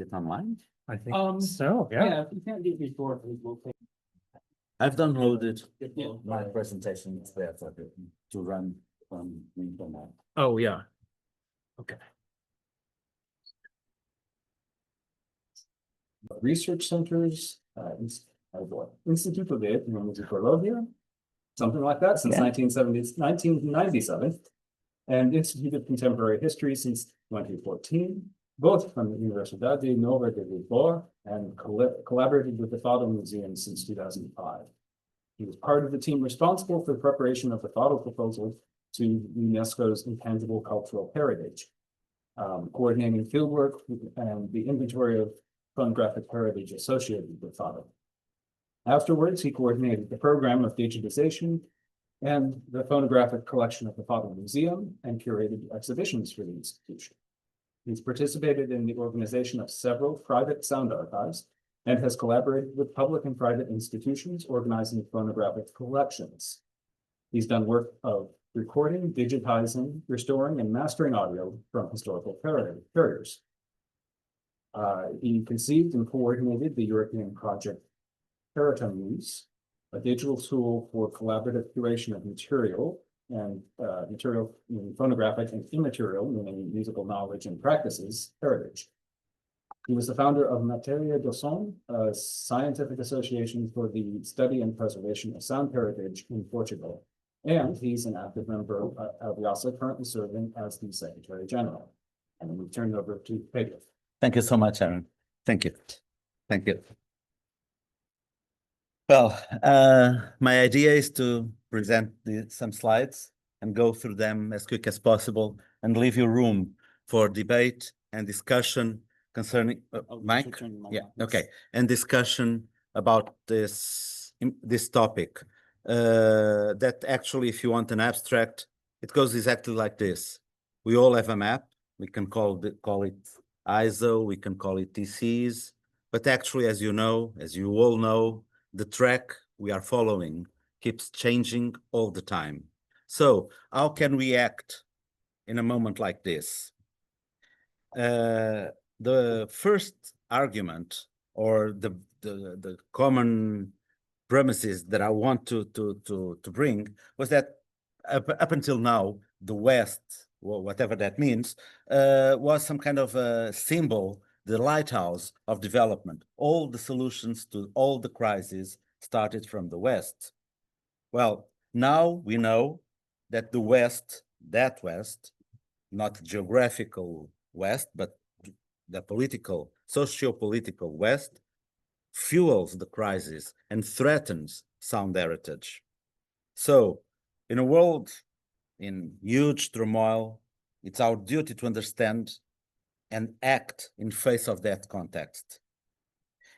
it online? I think so, yeah. If you can't do it before, we'll take. I've downloaded Yeah. my presentation. It's there for to run from the internet. Oh, yeah. Okay. Research centers, Instituto de Etnomusicologia, something like that, since Yeah. 1997, and Institute of Contemporary History since 2014, both from the Universidade Nova de Lisboa, and collaborated with the Fado Museum since 2005. He was part of the team responsible for the preparation of the Fado proposal to UNESCO's Intangible Cultural Heritage, coordinating fieldwork and the inventory of phonographic heritage associated with Fado. Afterwards, he coordinated the program of digitization and the phonographic collection of the Fado Museum and curated exhibitions for the institution. He's participated in the organization of several private sound archives and has collaborated with public and private institutions organizing phonographic collections. He's done work of recording, digitizing, restoring, and mastering audio from historical carriers. He conceived and coordinated the European project Muse, a digital tool for collaborative curation of material and material, meaning phonographic, and immaterial, meaning musical knowledge and practices, heritage. He was the founder of Materia do Som, a scientific association for the study and preservation of sound heritage in Portugal. And he's an active member of IASA, currently serving as the Secretary General. And then we turn it over to Pedro. Thank you so much, Aaron. Thank you. Thank you. Well, my idea is to present some slides and go through them as quick as possible and leave you room for debate and discussion concerning Mike. Yeah, okay, and discussion about this topic. That actually, if you want an abstract, it goes exactly like this. We all have a map. We can call it ISO. We can call it TCs. But actually, as you know, as you all know, the track we are following keeps changing all the time. So how can we act in a moment like this? The first argument, or the common premises that I want to bring, was that up until now, the West, whatever that means, was some kind of a symbol, the lighthouse of development. All the solutions to all the crises started from the West. Well, now we know that the West, that West, not geographical West, but the political, socio-political West, fuels the crisis and threatens sound heritage. So, in a world in huge turmoil, it's our duty to understand and act in face of that context.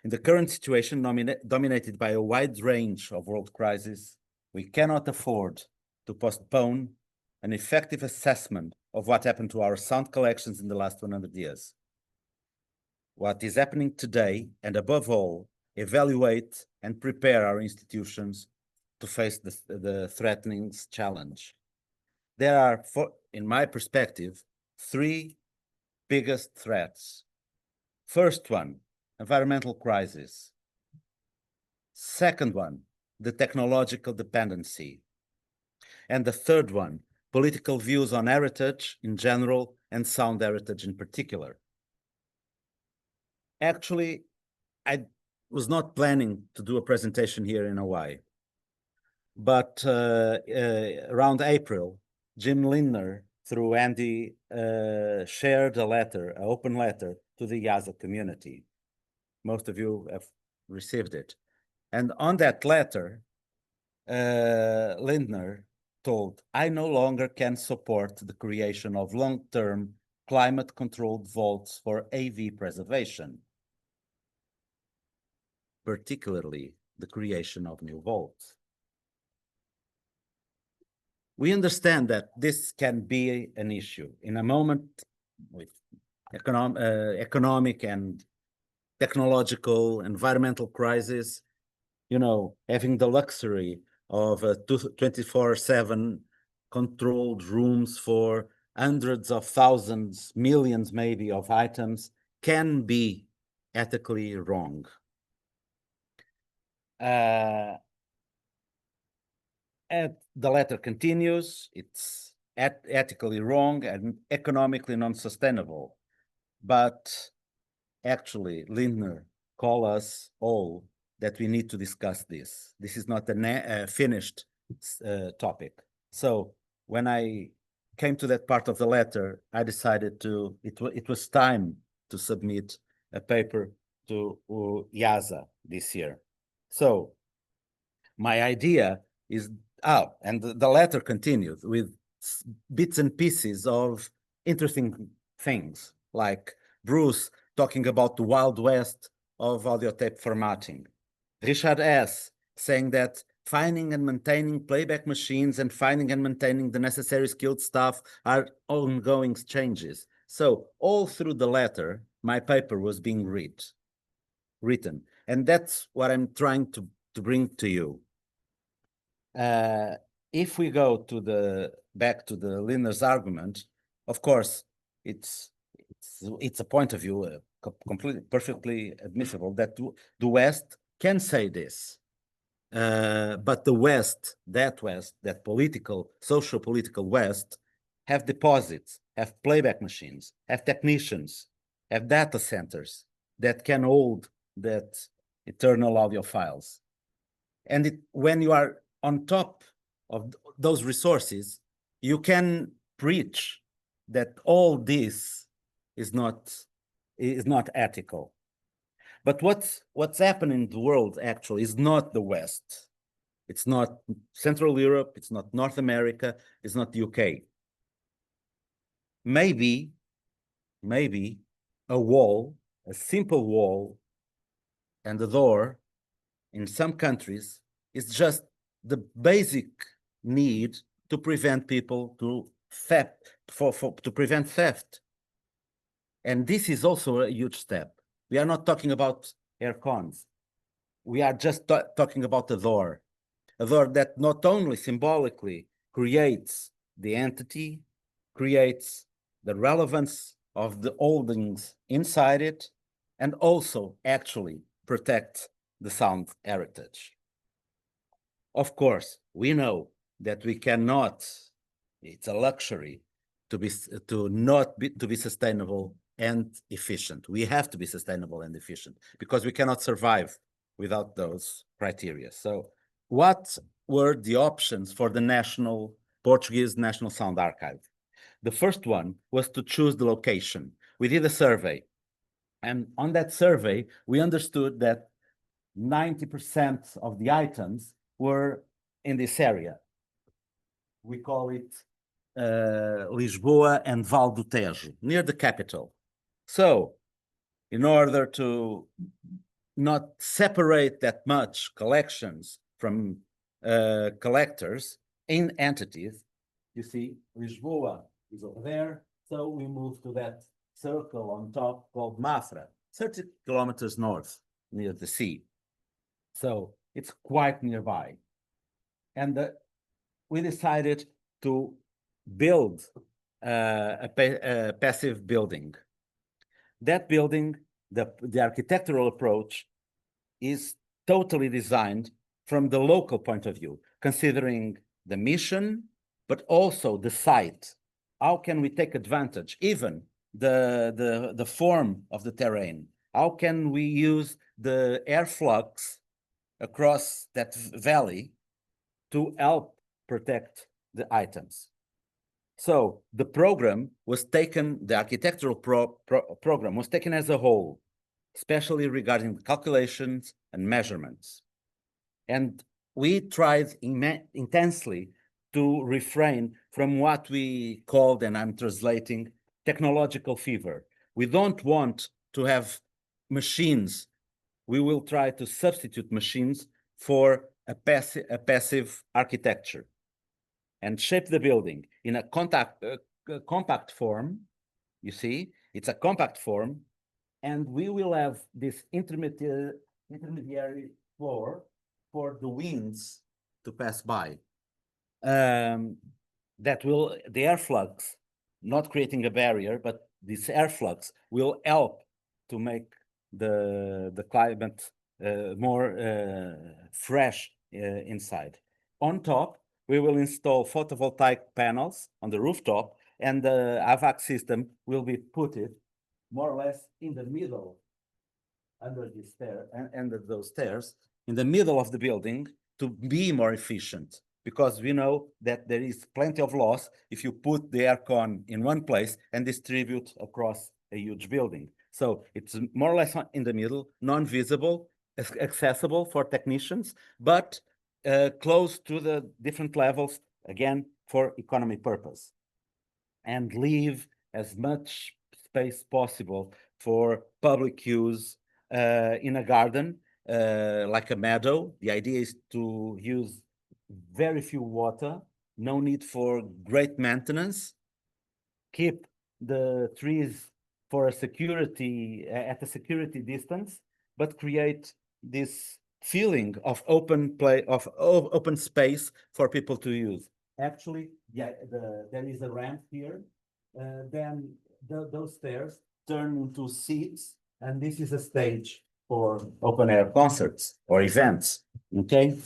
In the current situation, dominated by a wide range of world crises, we cannot afford to postpone an effective assessment of what happened to our sound collections in the last 100 years. What is happening today, and above all, evaluate and prepare our institutions to face the threatening challenge. There are, in my perspective, three biggest threats. First one, environmental crisis. Second one, the technological dependency. And the third one, political views on heritage in general and sound heritage in particular. Actually, I was not planning to do a presentation here in Hawaii, but around April, Jim Lindner, through Andy, shared a letter, an open letter to the IASA community. Most of you have received it. And on that letter, Lindner told, I no longer can support the creation of long-term climate-controlled vaults for AV preservation, particularly the creation of new vaults. We understand that this can be an issue in a moment with economic and technological, environmental crisis. You know, having the luxury of 24/7 controlled rooms for hundreds of thousands, millions maybe of items can be ethically wrong. And the letter continues, it's ethically wrong and economically non-sustainable. But actually, Lindner called us all that we need to discuss this. This is not a finished topic. So when I came to that part of the letter, I decided it was time to submit a paper to IASA this year. So my idea is, and the letter continued with bits and pieces of interesting things, like Bruce talking about the Wild West of audio tape formatting. Richard S. saying that finding and maintaining playback machines and finding and maintaining the necessary skilled staff are ongoing changes. So all through the letter, my paper was being written. And that's what I'm trying to bring to you. If we go to back to the Lindner's argument, of course, it's a point of view, completely, perfectly admissible that the West can say this. But the West, that political, social-political West, have deposits, have playback machines, have technicians, have data centers that can hold that eternal audio files. And when you are on top of those resources, you can preach that all this is not ethical. But what's happening in the world actually is not the West. It's not Central Europe, it's not North America, it's not the UK. Maybe a wall, a simple wall and a door in some countries is just the basic need to prevent people to prevent theft. And this is also a huge step. We are not talking about air cons. We are just talking about a door that not only symbolically creates the entity, creates the relevance of the holdings inside it, and also actually protects the sound heritage. Of course, we know that we cannot, it's a luxury to be sustainable and efficient. We have to be sustainable and efficient because we cannot survive without those criteria. So what were the options for the Portuguese National Sound Archive? The first one was to choose the location. We did a survey, and on that survey, we understood that 90% of the items were in this area. We call it Lisboa and Val do Tejo, near the capital. So, in order to not separate that much collections from collectors in entities, you see, Lisboa is over there. So we move to that circle on top called Mafra, 30 kilometers north, near the sea. So it's quite nearby. And we decided to build a passive building. That building, the architectural approach is totally designed from the local point of view, considering the mission, but also the site. How can we take advantage, even the form of the terrain? How can we use the air flux across that valley to help protect the items? So the program was taken, the architectural program was taken as a whole, especially regarding calculations and measurements. And we tried intensely to refrain from what we called, and I'm translating, technological fever. We don't want to have machines. We will try to substitute machines for a passive architecture and shape the building in a compact form. You see, it's a compact form, and we will have this intermediary floor for the winds to pass by. That will, the air flux, not creating a barrier, but this air flux will help to make the climate more fresh inside. On top, we will install photovoltaic panels on the rooftop, and the AVAC system will be put it more or less in the middle, under the stair and under those stairs, in the middle of the building, to be more efficient. Because we know that there is plenty of loss if you put the aircon in one place and distribute across a huge building. So it's more or less in the middle, non-visible, accessible for technicians, but close to the different levels, again, for economy purpose. And leave as much space possible for public use in a garden, like a meadow. The idea is to use very few water, no need for great maintenance, keep the trees for a security at a security distance, but create this feeling of open play, of open space for people to use. Actually, yeah, there is a ramp here. Then those stairs turn into seats, and this is a stage for open air concerts or events. Okay.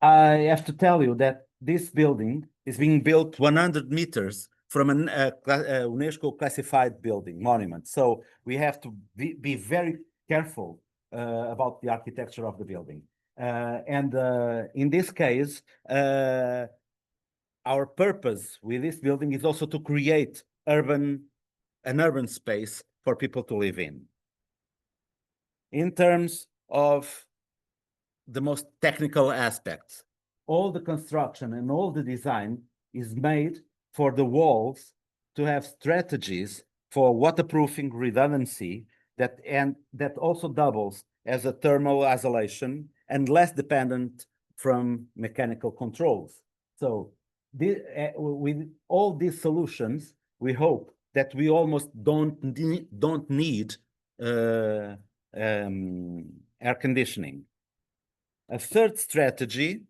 I have to tell you that this building is being built 100 meters from an UNESCO classified building monument. So we have to be very careful about the architecture of the building. In this case, our purpose with this building is also to create an urban space for people to live in. In terms of the most technical aspects, all the construction and all the design is made for the walls to have strategies for waterproofing redundancy that also doubles as a thermal isolation and less dependent from mechanical controls. So with all these solutions, we hope that we almost don't need air conditioning. A third strategy,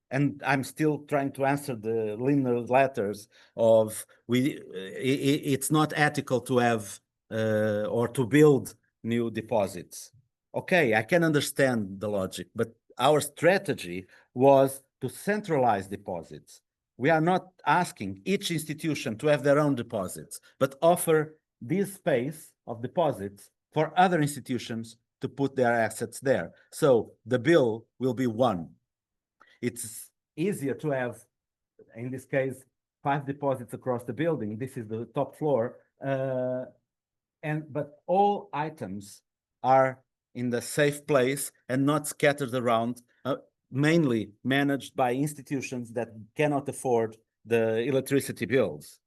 and I'm still trying to answer the linear letters of it's not ethical to have or to build new deposits. Okay, I can understand the logic, but our strategy was to centralize deposits. We are not asking each institution to have their own deposits, but offer this space of deposits for other institutions to put their assets there. So the bill will be one. It's easier to have, in this case, 5 deposits across the building. This is the top floor. But all items are in the safe place and not scattered around, mainly managed by institutions that cannot afford the electricity bills.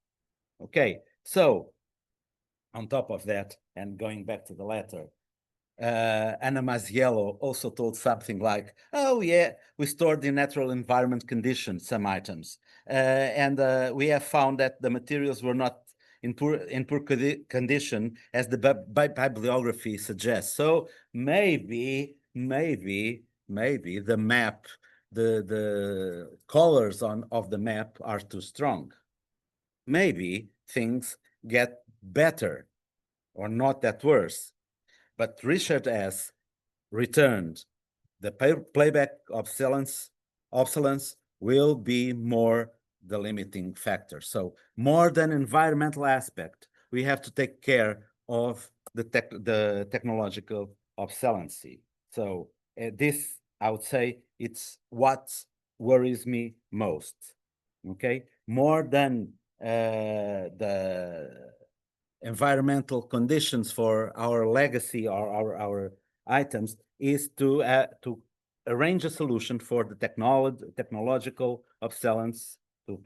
Okay, so on top of that, and going back to the letter, Ana Maziello also told something like, oh yeah, we stored in natural environment conditions some items. We have found that the materials were not in poor condition as the bibliography suggests. So maybe the map, the colors of the map are too strong. Maybe things get better or not that worse. But Richard S. returned. The playback obsolescence will be more the limiting factor. So more than environmental aspect, we have to take care of the technological obsolescence. So this, I would say, it's what worries me most. Okay, more than the environmental conditions for our legacy or our items is to arrange a solution for the technological obsolescence, to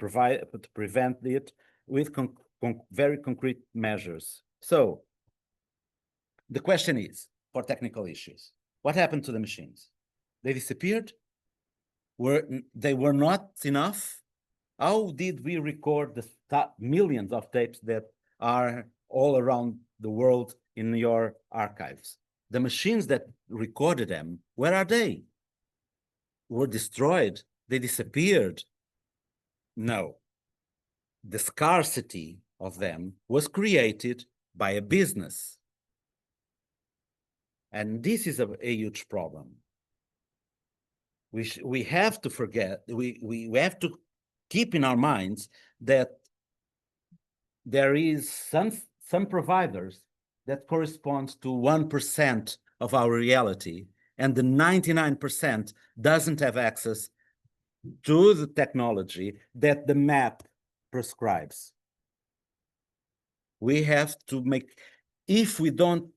prevent it with very concrete measures. So the question is, for technical issues, what happened to the machines? They disappeared? They were not enough? How did we record the millions of tapes that are all around the world in your archives? The machines that recorded them, where are they? Were destroyed? They disappeared? No. The scarcity of them was created by a business. And this is a huge problem. We have to forget, we have to keep in our minds that there is some providers that correspond to 1% of our reality, and the 99% doesn't have access to the technology that the map prescribes. We have to make, if we don't,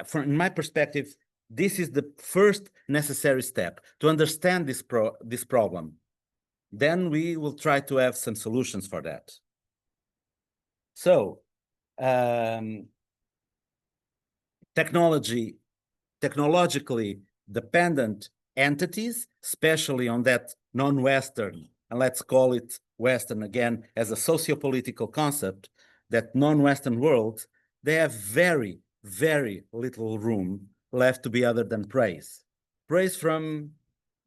from my perspective, this is the first necessary step to understand this problem. Then we will try to have some solutions for that. So, technologically dependent entities, especially on that non-Western, and let's call it Western again as a socio-political concept, that non-Western world, they have very, very little room left to be other than praise. Praise from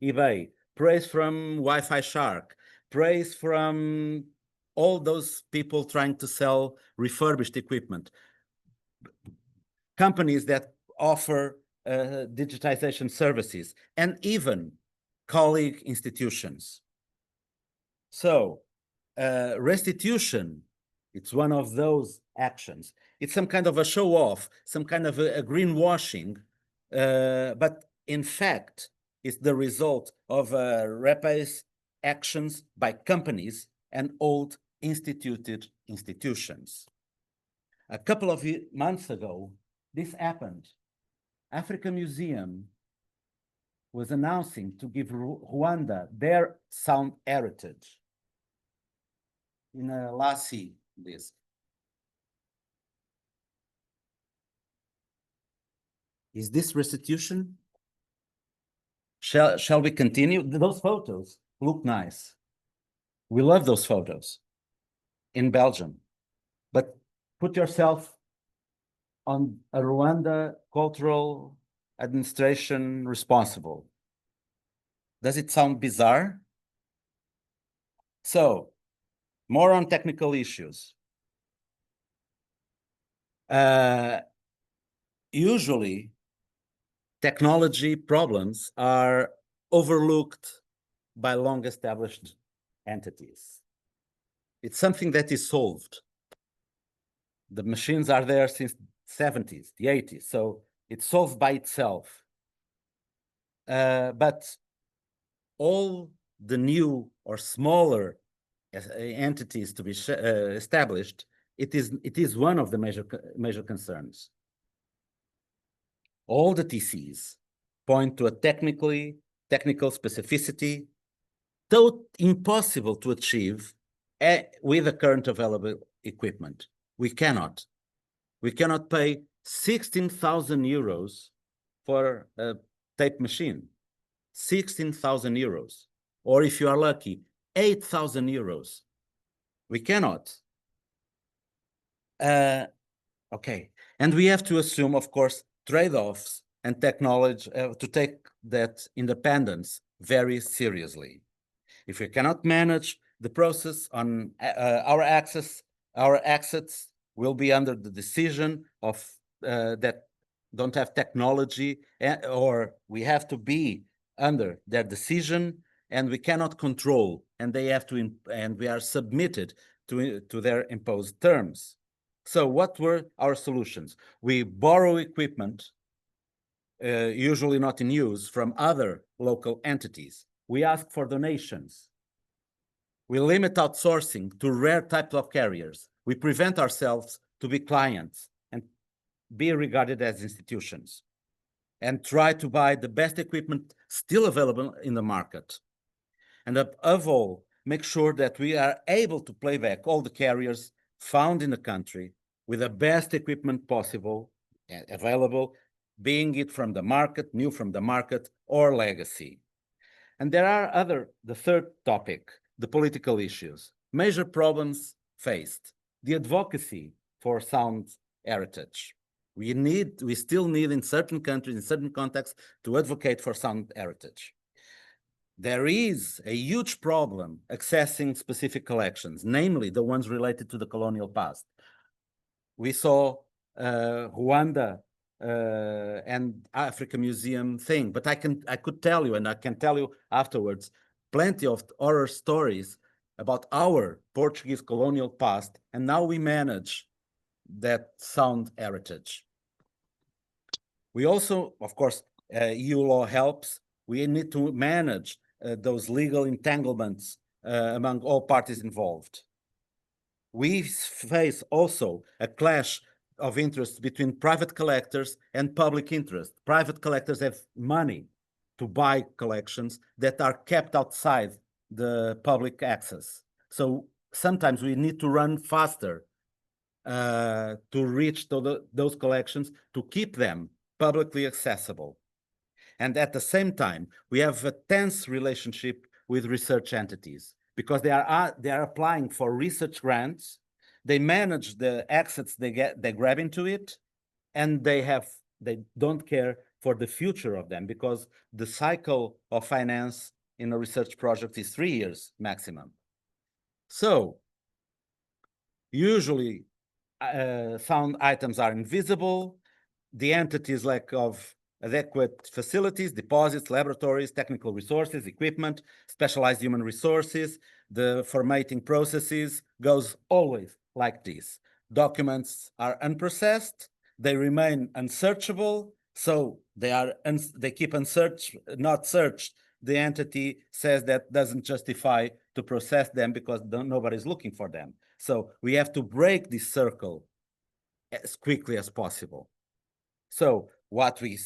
eBay, praise from Wi-Fi Shark, praise from all those people trying to sell refurbished equipment. Companies that offer digitization services, and even colleague institutions. So restitution, it's one of those actions. It's some kind of a show off, some kind of a greenwashing, but in fact, it's the result of reparative actions by companies and old instituted institutions. A couple of months ago, this happened. Africa Museum was announcing to give Rwanda their sound heritage in a Lassi disc. Is this restitution? Shall we continue? Those photos look nice. We love those photos in Belgium, but put yourself on a Rwanda cultural administration responsible. Does it sound bizarre? So, more on technical issues. Usually, technology problems are overlooked by long-established entities. It's something that is solved. The machines are there since the 70s, the 80s, so it's solved by itself. But all the new or smaller entities to be established, it is one of the major concerns. All the TCs point to a technical specificity, though impossible to achieve with the current available equipment. We cannot pay 16,000 euros for a tape machine, 16,000 euros, or if you are lucky, 8,000 euros. We cannot. Okay, and we have to assume, of course, trade-offs and technology to take that independence very seriously. If we cannot manage the process on our assets will be under the decision of that don't have technology, or we have to be under their decision, and we cannot control, and they have to, and we are submitted to their imposed terms. So what were our solutions? We borrow equipment, usually not in use, from other local entities. We ask for donations. We limit outsourcing to rare types of carriers. We prevent ourselves to be clients and be regarded as institutions, and try to buy the best equipment still available in the market. And above all, make sure that we are able to play back all the carriers found in the country with the best equipment possible, available, being it from the market, new from the market, or legacy. And there are the third topic, the political issues, major problems faced, the advocacy for sound heritage. We still need in certain countries, in certain contexts, to advocate for sound heritage. There is a huge problem accessing specific collections, namely the ones related to the colonial past. We saw Rwanda and Africa Museum thing. But I could tell you, and I can tell you afterwards, plenty of horror stories about our Portuguese colonial past, and now we manage that sound heritage. We also, of course, EU law helps. We need to manage those legal entanglements among all parties involved. We face also a clash of interests between private collectors and public interest. Private collectors have money to buy collections that are kept outside the public access. So sometimes we need to run faster to reach those collections, to keep them publicly accessible. And at the same time, we have a tense relationship with research entities because they are applying for research grants. They manage the assets they grab into it, and they don't care for the future of them because the cycle of finance in a research project is 3 years maximum. So usually found items are invisible. The entities lack of adequate facilities, deposits, laboratories, technical resources, equipment, specialized human resources. The formatting processes goes always like this. Documents are unprocessed, they remain unsearchable, so they keep not searched. The entity says that doesn't justify to process them because nobody's looking for them. So we have to break this circle as quickly as possible. So what we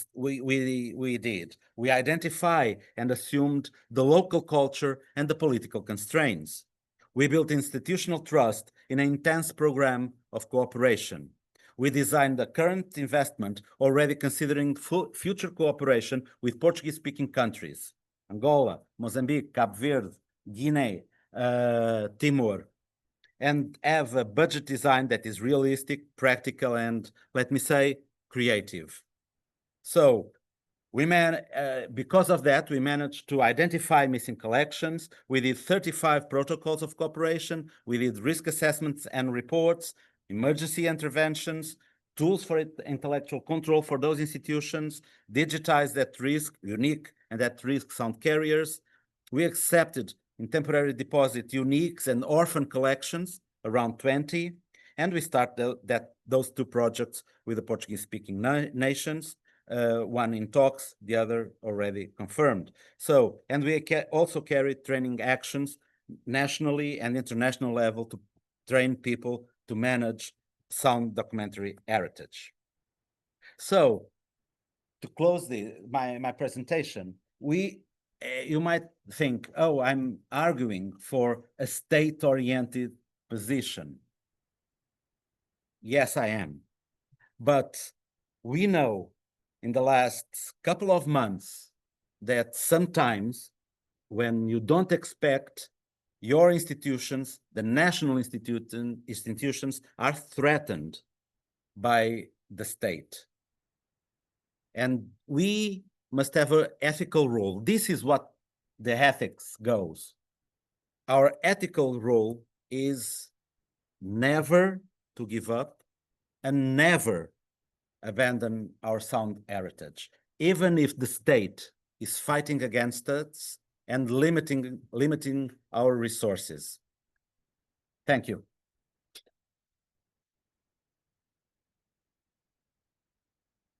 did, we identify and assumed the local culture and the political constraints. We built institutional trust in an intense program of cooperation. We designed the current investment already considering future cooperation with Portuguese-speaking countries, Angola, Mozambique, Cabo Verde, Guinea, Timor, and have a budget design that is realistic, practical, and, let me say, creative. So because of that, we managed to identify missing collections. We did 35 protocols of cooperation. We did risk assessments and reports, emergency interventions, tools for intellectual control for those institutions, digitized at risk, unique and at risk sound carriers. We accepted in temporary deposit uniques and orphan collections, around 20, and we started those two projects with the Portuguese-speaking nations, one in talks, the other already confirmed. So, and we also carried training actions nationally and international level to train people to manage sound documentary heritage. So, to close my presentation, you might think, oh, I'm arguing for a state-oriented position. Yes, I am. But we know in the last couple of months that sometimes when you don't expect, your institutions, the national institutions, are threatened by the state. And we must have an ethical role. This is what the ethics goes. Our ethical role is never to give up and never abandon our sound heritage, even if the state is fighting against us and limiting our resources. Thank you.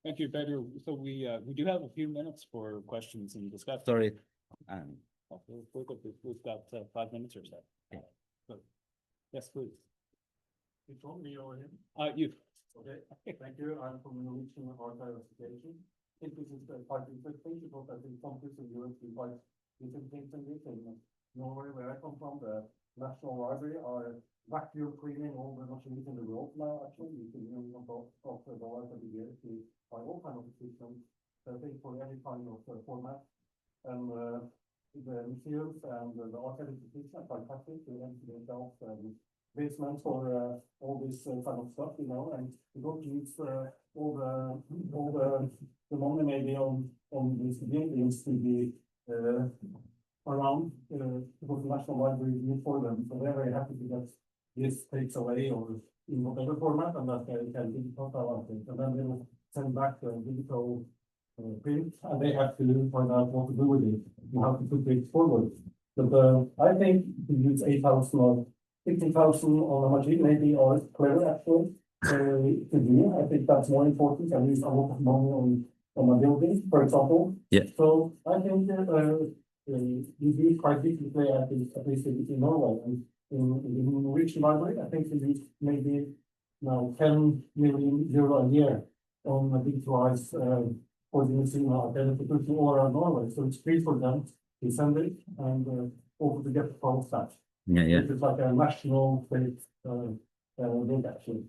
Thank you, Pedro. So we do have a few minutes for questions and discussion. Sorry. We've got 5 minutes or so. Yeah. So, yes, please. You told me over here. You. Okay, thank you. I'm from the Norwegian Archive Association. I think this is quite interesting because I think some people in Europe do quite different things in this. In Norway, where I come from, the National Library are vacuum cleaning all the machines in the world now, actually. You can use them of the dollars every year to buy all kinds of systems. So I think for every kind of format. And the museums and the archive institutions are fantastic. They empty themselves and basements for all this kind of stuff, you know, and you don't use all the money maybe on these buildings to be around because the National Library is for them. So they're very happy to get this takes away or in whatever format, and that they can be taught about it. And then they will send back the digital print, and they have to find out what to do with it, and how to put it forward. But I think to use 8,000 or 15,000 on a machine maybe, or clever actually, to do. I think that's more important. I use a lot of money on a building, for example. Yeah. So I think we do quite differently, at least in Norway. And in the Norwegian library, I think we use maybe now 10 million euro a year on a digitalized for the museum identity to Aural Norway. So it's free for them to send it and also to get the files back. Yeah, yeah. It's like a national based link actually.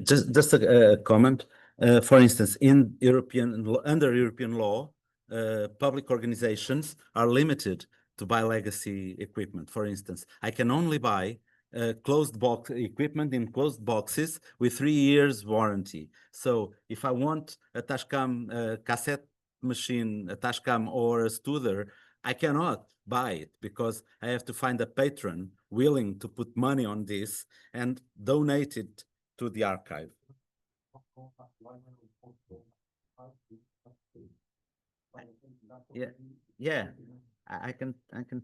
Just a comment. For instance, in under European law, public organizations are limited to buy legacy equipment. For instance, I can only buy closed box equipment in closed boxes with 3 years warranty. So if I want a Tascam cassette machine, a Tascam or a Studer, I cannot buy it because I have to find a patron willing to put money on this and donate it to the archive. Yeah, yeah. I can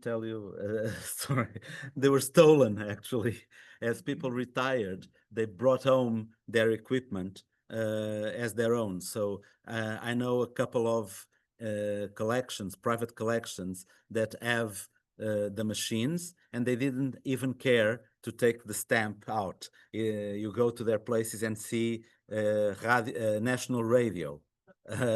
tell you sorry, they were stolen actually. As people retired, they brought home their equipment as their own. So I know a couple of collections, private collections, that have the machines, and they didn't even care to take the stamp out. You go to their places and see national radio,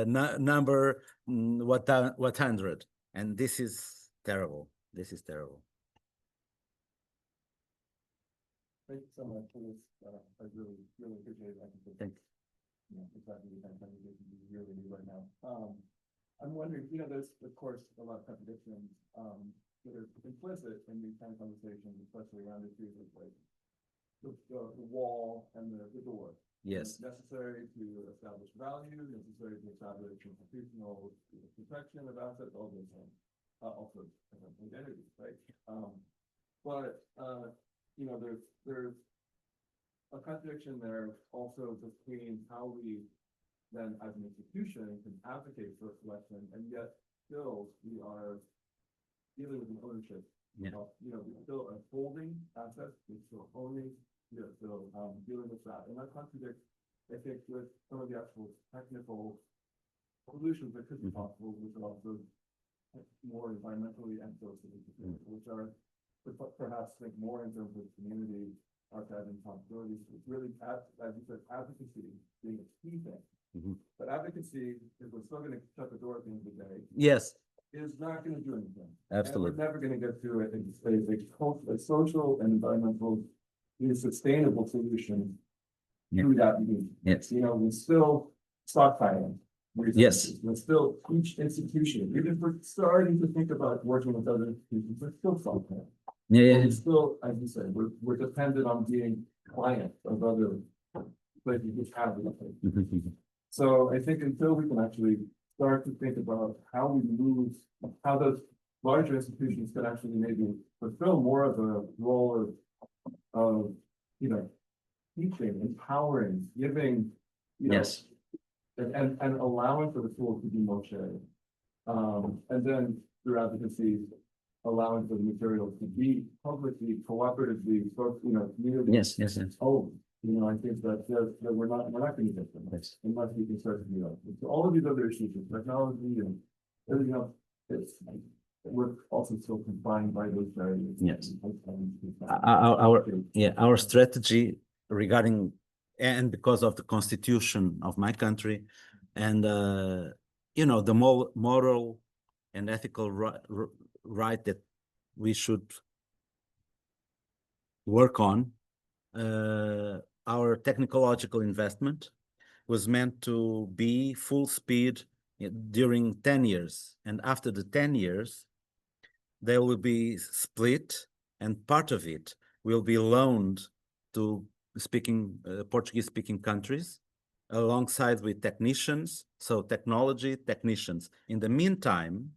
number 100. And this is terrible. This is terrible. Thank you so much for this. I really, really appreciate it. I think Thank you know, exactly the kind of conversation we really need right now. I'm wondering, you know, there's of course a lot of contradictions that are implicit in these kind of conversations, especially around issues like the wall and the door. Yes. It's necessary to establish value, necessary to establish institutional protection of assets, all those things. Also identity, right? But you know, there's a contradiction there also between how we then as an institution can advocate for a collection, and yet still we are dealing with an ownership. Yeah. You know, we still are holding assets, we're still owning, we're still dealing with that. And that contradicts, I think, with some of the actual technical solutions that could be possible, which are also more environmentally and socially, which are perhaps think more in terms of community archive and possibilities. It's really, as you said, advocacy being a key thing. But advocacy, if we're still going to shut the door at the end of the day, Yes, is not going to do anything. absolutely. And we're never going to get to it in a social and environmental, sustainable solution through that means. Yes. You know, we still stockpiling. Yes. We're still, each institution, even if we're starting to think about working with other institutions, we're still stockpiling. Yeah. We're still, as you said, we're dependent on being clients of other places which have it. So I think until we can actually start to think about how we move, how those larger institutions can actually maybe fulfill more of a role of you know, teaching, empowering, giving, you know, Yes. and allowing for the tools to be more shared. And then through advocacy, allowing for the materials to be publicly, cooperatively, you know, community. Yes. Oh, you know, I think that we're not going to get them unless we can start to do that. So all of these other issues with technology and everything else, we're also still confined by those barriers. Yes. Our strategy regarding, and because of the constitution of my country, and you know, the moral and ethical right that we should work on, our technological investment was meant to be full speed during 10 years. And after the 10 years, they will be split, and part of it will be loaned to Portuguese-speaking countries, alongside with technicians, so technology technicians. In the meantime,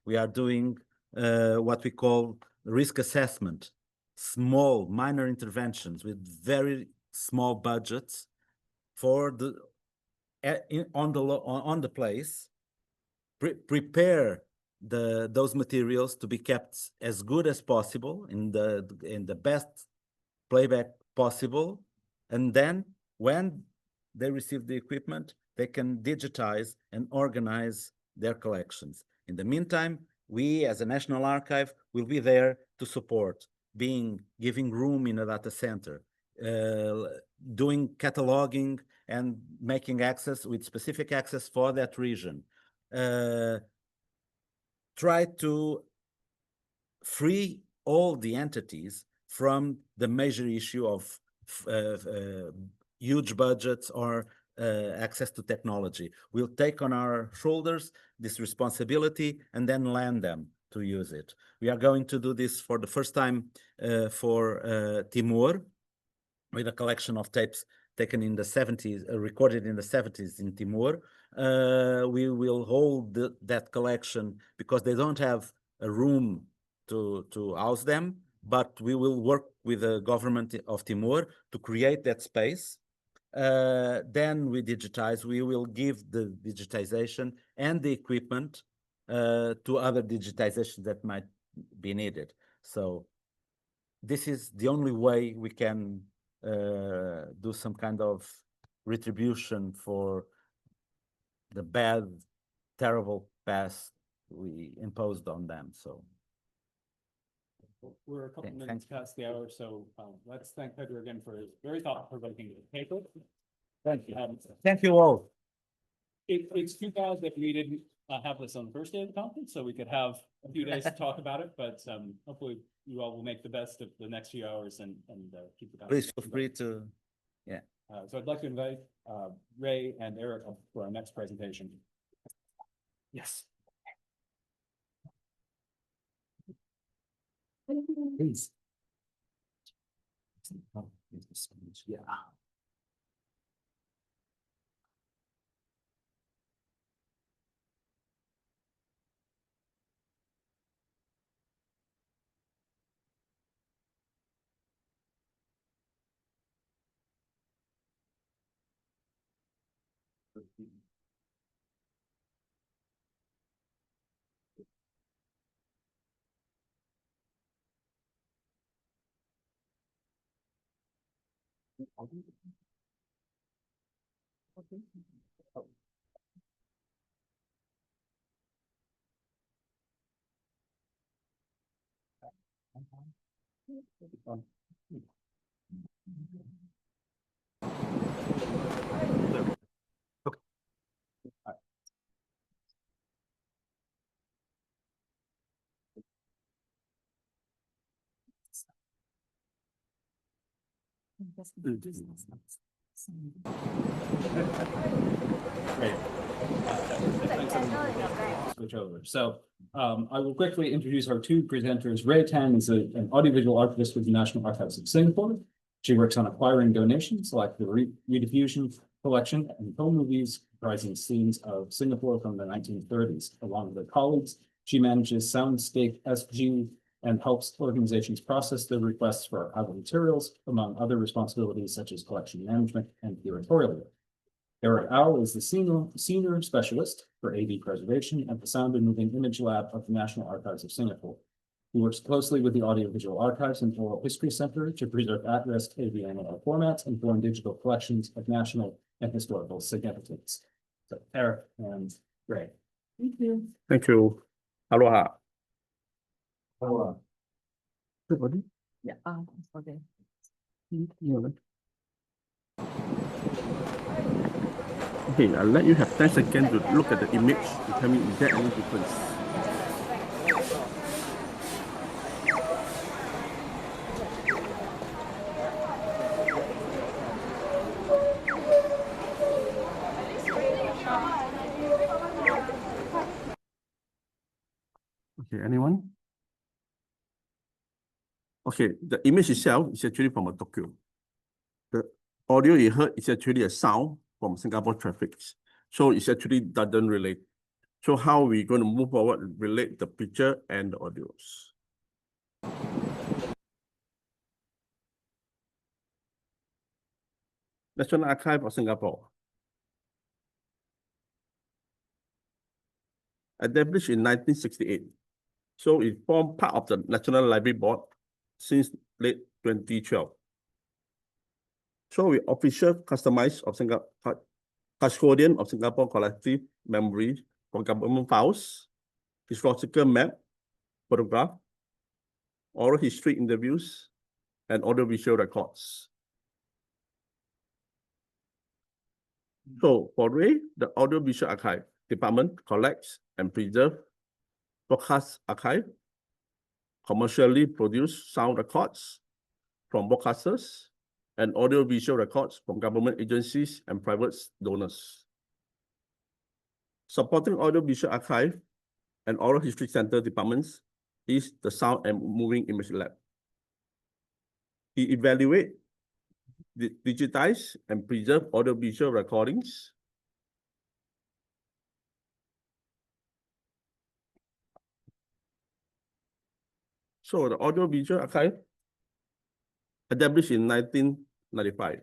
we are doing what we call risk assessment, small, minor interventions with very small budgets for the on the place, prepare those materials to be kept as good as possible in the best playback possible, and then when they receive the equipment, they can digitize and organize their collections. In the meantime, we as a National Archive will be there to support, giving room in a data center, doing cataloging and making access with specific access for that region. Try to free all the entities from the major issue of huge budgets or access to technology. We'll take on our shoulders this responsibility and then land them to use it. We are going to do this for the first time for Timor, with a collection of tapes taken in the 70s, recorded in the 70s in Timor. We will hold that collection because they don't have a room to house them, but we will work with the government of Timor to create that space. Then we digitize, we will give the digitization and the equipment to other digitizations that might be needed. So this is the only way we can do some kind of retribution for the bad, terrible past we imposed on them. So we're a couple minutes past the hour, so let's thank Pedro again for his very thought-provoking paper. thank you. Thank you all. It's too bad that we didn't have this on the first day of the conference, so we could have a few days to talk about it, but hopefully you all will make the best of the next few hours and keep the conference. Please feel free to, yeah. So I'd like to invite Ray and Eric up for our next presentation. Yes. Please. Yeah. Great. Switch over. So I will quickly introduce our two presenters. Ray Tan is an audiovisual archivist with the National Archives of Singapore. She works on acquiring donations like the rediffusion collection and film movies comprising scenes of Singapore from the 1930s. Along with her colleagues, she manages Soundscape SG and helps organizations process their requests for archival materials, among other responsibilities such as collection management and curatorial work. Eric Aural is the senior specialist for AV preservation at the Sound and Moving Image Lab of the National Archives of Singapore. He works closely with the Audiovisual Archives and Oral History Center to preserve at-risk AV analog formats and foreign digital collections of national and historical significance. So Eric and Ray. Thank you. Thank you. Aloha. Everybody? Yeah. Okay. Okay, I'll let you have 10 seconds to look at the image to tell me is there any difference. Okay, anyone? Okay, the image itself is actually from a Tokyo. The audio you heard is actually a sound from Singapore traffic. So it actually doesn't relate. So how are we going to move forward and relate the picture and the audios? National Archive of Singapore. Established in 1968. So it formed part of the National Library Board since late 2012. So we official customized of Singapore custodian of Singapore collective memory for government files, historical map, photograph, oral history interviews, and audiovisual records. So for Ray, the Audiovisual Archive Department collects and preserves broadcast archive, commercially produced sound records from broadcasters, and audiovisual records from government agencies and private donors. Supporting Audiovisual Archive and Oral History Center departments is the Sound and Moving Image Lab. He evaluates, digitize, and preserve audiovisual recordings, so the Audiovisual Archive, established in 1995.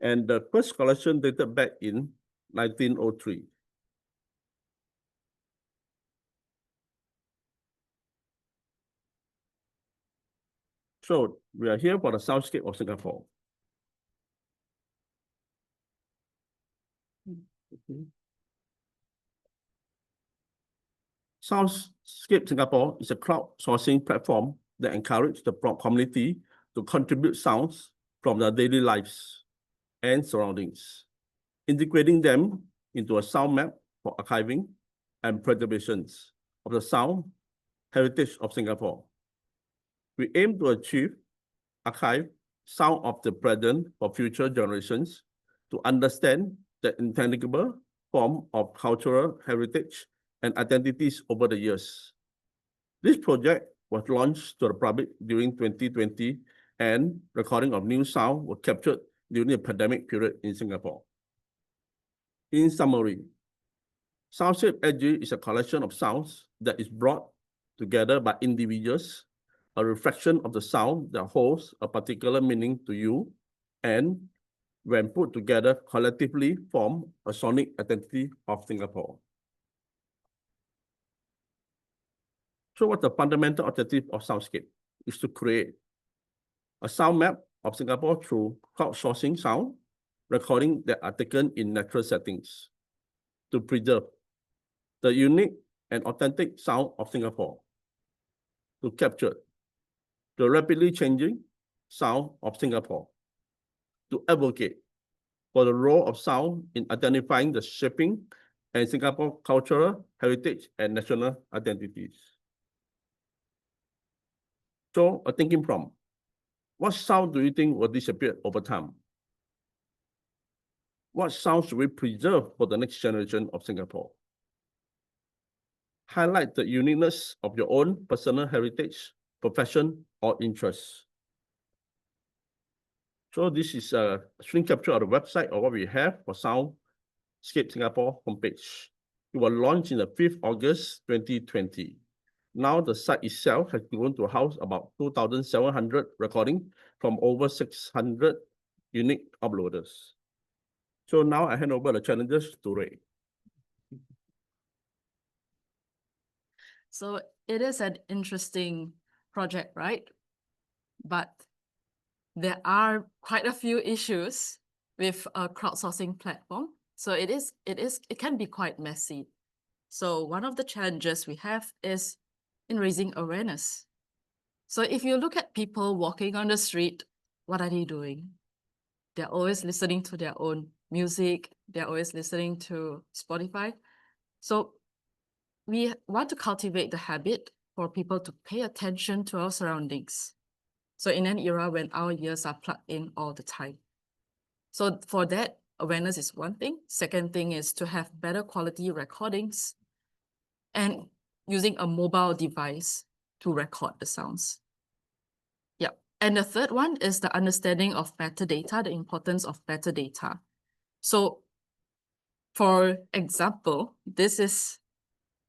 And the first collection dated back in 1903. So we are here for the soundscape of Singapore. Okay. Soundscape Singapore is a crowdsourcing platform that encourages the community to contribute sounds from their daily lives and surroundings, integrating them into a sound map for archiving and preservation of the sound heritage of Singapore. We aim to achieve archive sound of the present for future generations to understand the intangible form of cultural heritage and identities over the years. This project was launched to the public during 2020, and recording of new sound was captured during the pandemic period in Singapore. In summary, Soundscape SG is a collection of sounds that is brought together by individuals, a reflection of the sound that holds a particular meaning to you, and when put together collectively form a sonic identity of Singapore. So what's the fundamental objective of Soundscape? Is to create a sound map of Singapore through crowdsourcing sound, recording that are taken in natural settings, to preserve the unique and authentic sound of Singapore, to capture the rapidly changing sound of Singapore, to advocate for the role of sound in identifying the shaping and Singapore cultural heritage and national identities. So a thinking prompt: what sound do you think will disappear over time? What sound should we preserve for the next generation of Singapore? Highlight the uniqueness of your own personal heritage, profession, or interests. So this is a screen capture of the website of what we have for Soundscape Singapore homepage. It was launched in the 5th August 2020. Now the site itself has grown to house about 2,700 recordings from over 600 unique uploaders. So now I hand over the challenges to Ray. So it is an interesting project, right? But there are quite a few issues with a crowdsourcing platform. So it can be quite messy. So one of the challenges we have is in raising awareness. So if you look at people walking on the street, what are they doing? They're always listening to their own music. They're always listening to Spotify. So we want to cultivate the habit for people to pay attention to our surroundings. So in an era when our ears are plugged in all the time. So for that, awareness is one thing. Second thing is to have better quality recordings and using a mobile device to record the sounds. Yeah. And the third one is the understanding of metadata, the importance of metadata. So for example, this is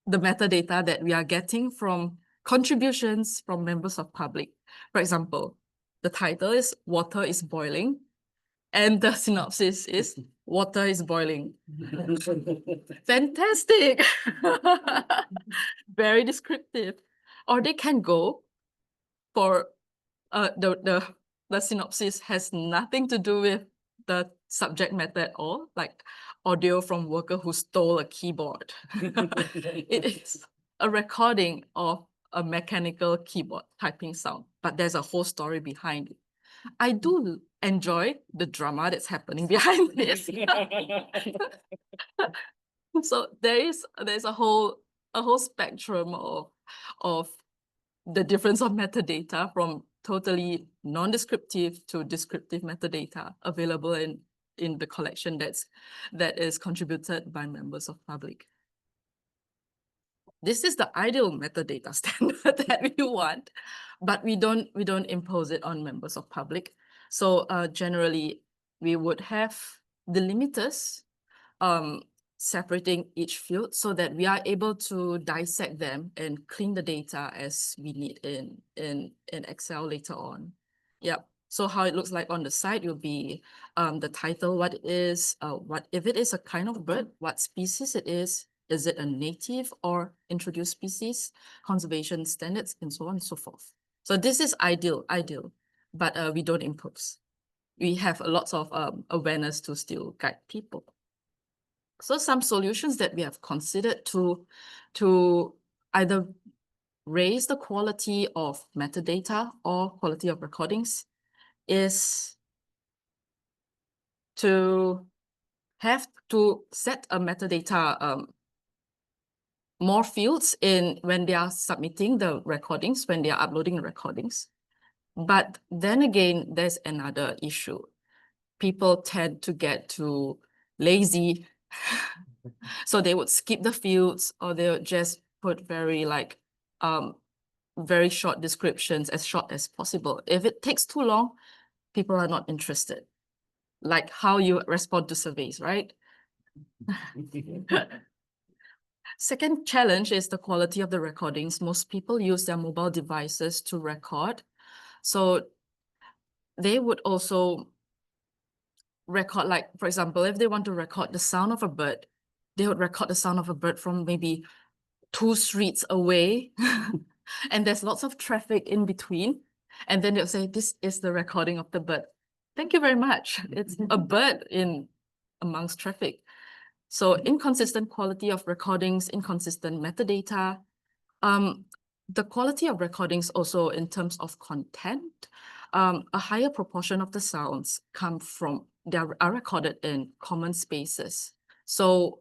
the metadata that we are getting from contributions from members of public. For example, the title is Water is Boiling, and the synopsis is Water is Boiling. Fantastic. Very descriptive. Or they can go for the synopsis has nothing to do with the subject matter at all, like audio from worker who stole a keyboard. It is a recording of a mechanical keyboard typing sound, but there's a whole story behind it. I do enjoy the drama that's happening behind this. So there's a whole spectrum of the difference of metadata from totally non-descriptive to descriptive metadata available in the collection that is contributed by members of public. This is the ideal metadata standard that we want, but we don't impose it on members of public. So generally, we would have delimiters separating each field so that we are able to dissect them and clean the data as we need in Excel later on. Yep. So how it looks like on the site will be the title, what it is, what if it is a kind of bird, what species it is it a native or introduced species, conservation standards, and so on and so forth. So this is ideal, but we don't impose. We have lots of awareness to still guide people. So some solutions that we have considered to either raise the quality of metadata or quality of recordings is to have to set a metadata more fields in when they are submitting the recordings, when they are uploading recordings. But then again, there's another issue. People tend to get too lazy. So they would skip the fields, or they would just put very short descriptions, as short as possible. If it takes too long, people are not interested. Like how you respond to surveys, right? Second challenge is the quality of the recordings. Most people use their mobile devices to record. So they would also record, like, for example, if they want to record the sound of a bird, they would record the sound of a bird from maybe 2 streets away. And there's lots of traffic in between. And then they'll say, this is the recording of the bird. Thank you very much. It's a bird amongst traffic. So inconsistent quality of recordings, inconsistent metadata. The quality of recordings also in terms of content, a higher proportion of the sounds are recorded in common spaces. So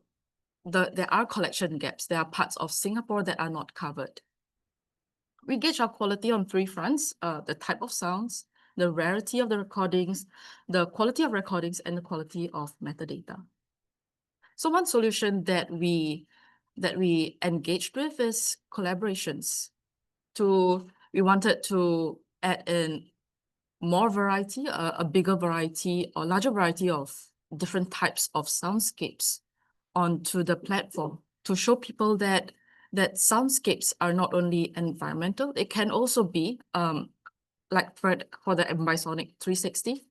there are collection gaps. There are parts of Singapore that are not covered. We gauge our quality on 3 fronts: the type of sounds, the rarity of the recordings, the quality of recordings, and the quality of metadata. So one solution that we engaged with is collaborations. We wanted to add in more variety, a bigger variety or larger variety of different types of soundscapes onto the platform to show people that soundscapes are not only environmental, it can also be like for the ambisonic 360,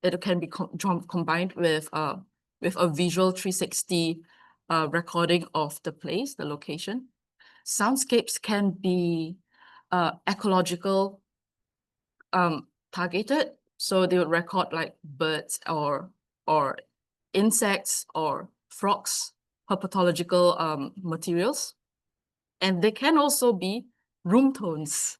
it can be combined with a visual 360 recording of the place, the location. Soundscapes can be ecological targeted, so they would record like birds or insects or frogs, herpetological materials. And they can also be room tones.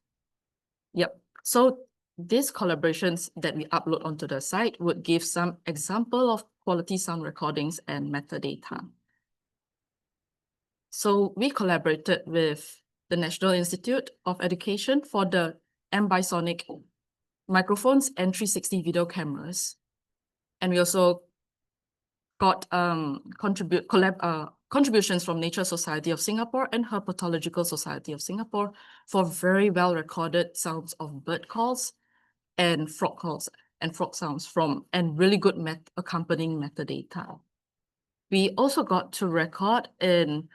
Yep. So these collaborations that we upload onto the site would give some example of quality sound recordings and metadata. So we collaborated with the National Institute of Education for the ambisonic microphones and 360 video cameras. And we also got contributions from Nature Society of Singapore and Herpetological Society of Singapore for very well recorded sounds of bird calls and frog calls and frog sounds and really good accompanying metadata. We also got to record in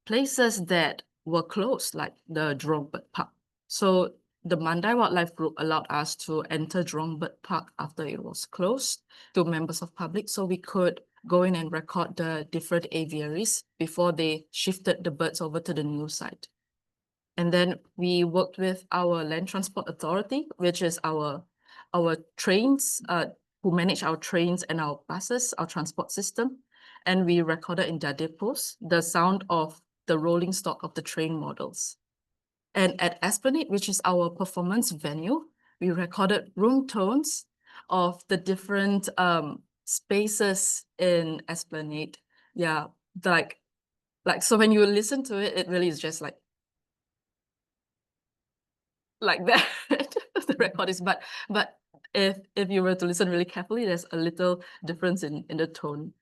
places that were closed, like the Jurong Bird Park. So the Mandai Wildlife Group allowed us to enter Jurong Bird Park after it was closed to members of public, so we could go in and record the different aviaries before they shifted the birds over to the new site. And then we worked with our Land Transport Authority, which is our trains, who manage our trains and our buses, our transport system. And we recorded in their depots the sound of the rolling stock of the train models. And at Esplanade, which is our performance venue, we recorded room tones of the different spaces in Esplanade. Yeah, like so when you listen to it, it really is just like that, the recordings. But if you were to listen really carefully, there's a little difference in the tone.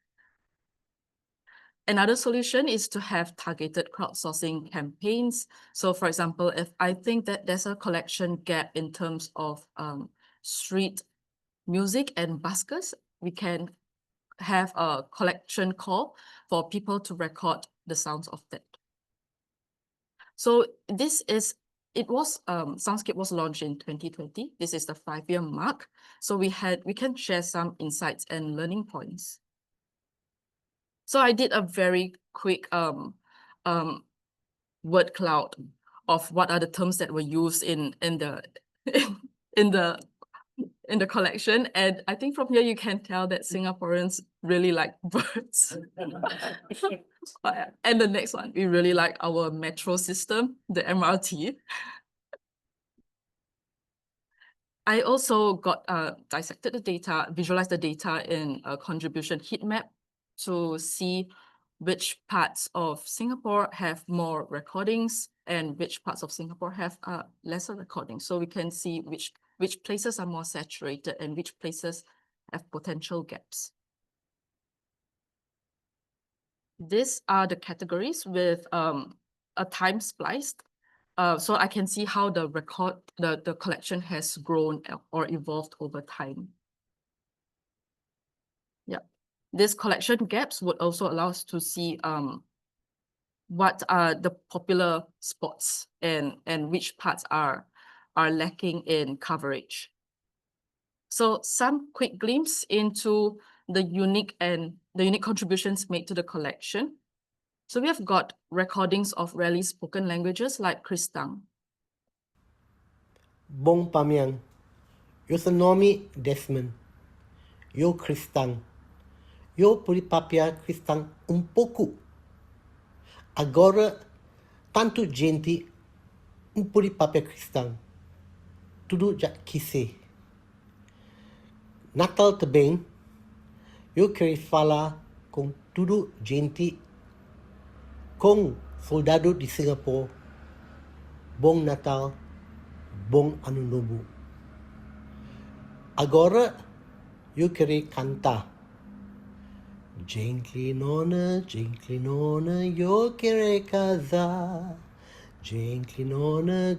Another solution is to have targeted crowdsourcing campaigns. So for example, if I think that there's a collection gap in terms of street music and buskers, we can have a collection call for people to record the sounds of that. So Soundscape was launched in 2020. This is the 5-year mark. So we can share some insights and learning points. So I did a very quick word cloud of what are the terms that were used in the collection, and I think from here you can tell that Singaporeans really like birds. And the next one, we really like our metro system, the MRT. I also got dissected the data, visualized the data in a contribution heat map to see which parts of Singapore have more recordings and which parts of Singapore have lesser recordings. So we can see which places are more saturated and which places have potential gaps. These are the categories with a time spliced. So I can see how the collection has grown or evolved over time. Yeah. These collection gaps would also allow us to see what are the popular spots and which parts are lacking in coverage. So some quick glimpse into the unique contributions made to the collection. So we have got recordings of rarely spoken languages like Kristang. Bong Pamiang, Yosonomi Desmond, Yo Kristang, Yo Puripapia Kristang pouco. Agora, tanto gente Puripapia Kristang, tudo já quise. Natal também, eu queria falar com tudo gente, com soldado de Singapura. Bom Natal, bom Ano Novo. Agora, eu queria cantar. Jinklinona, eu queria casar. Jinklinona,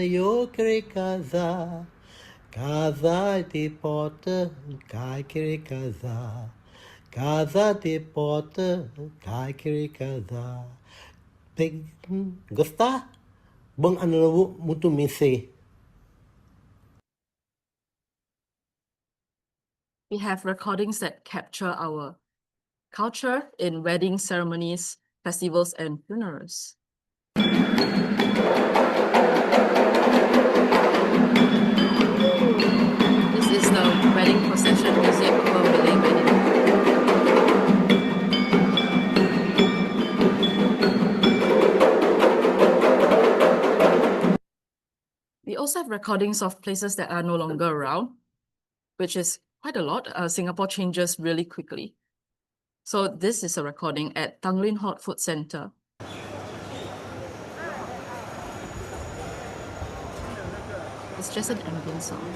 eu queria casar. Casa de porta, cai querer casar. Casa de porta, cai querer casar. Gostar? Bom Ano Novo, muito mese. We have recordings that capture our culture in wedding ceremonies, festivals, and funerals. This is the wedding procession music for Malay wedding. We also have recordings of places that are no longer around, which is quite a lot. Singapore changes really quickly. So this is a recording at Tanglin Hot Food Centre. It's just an ambient sound.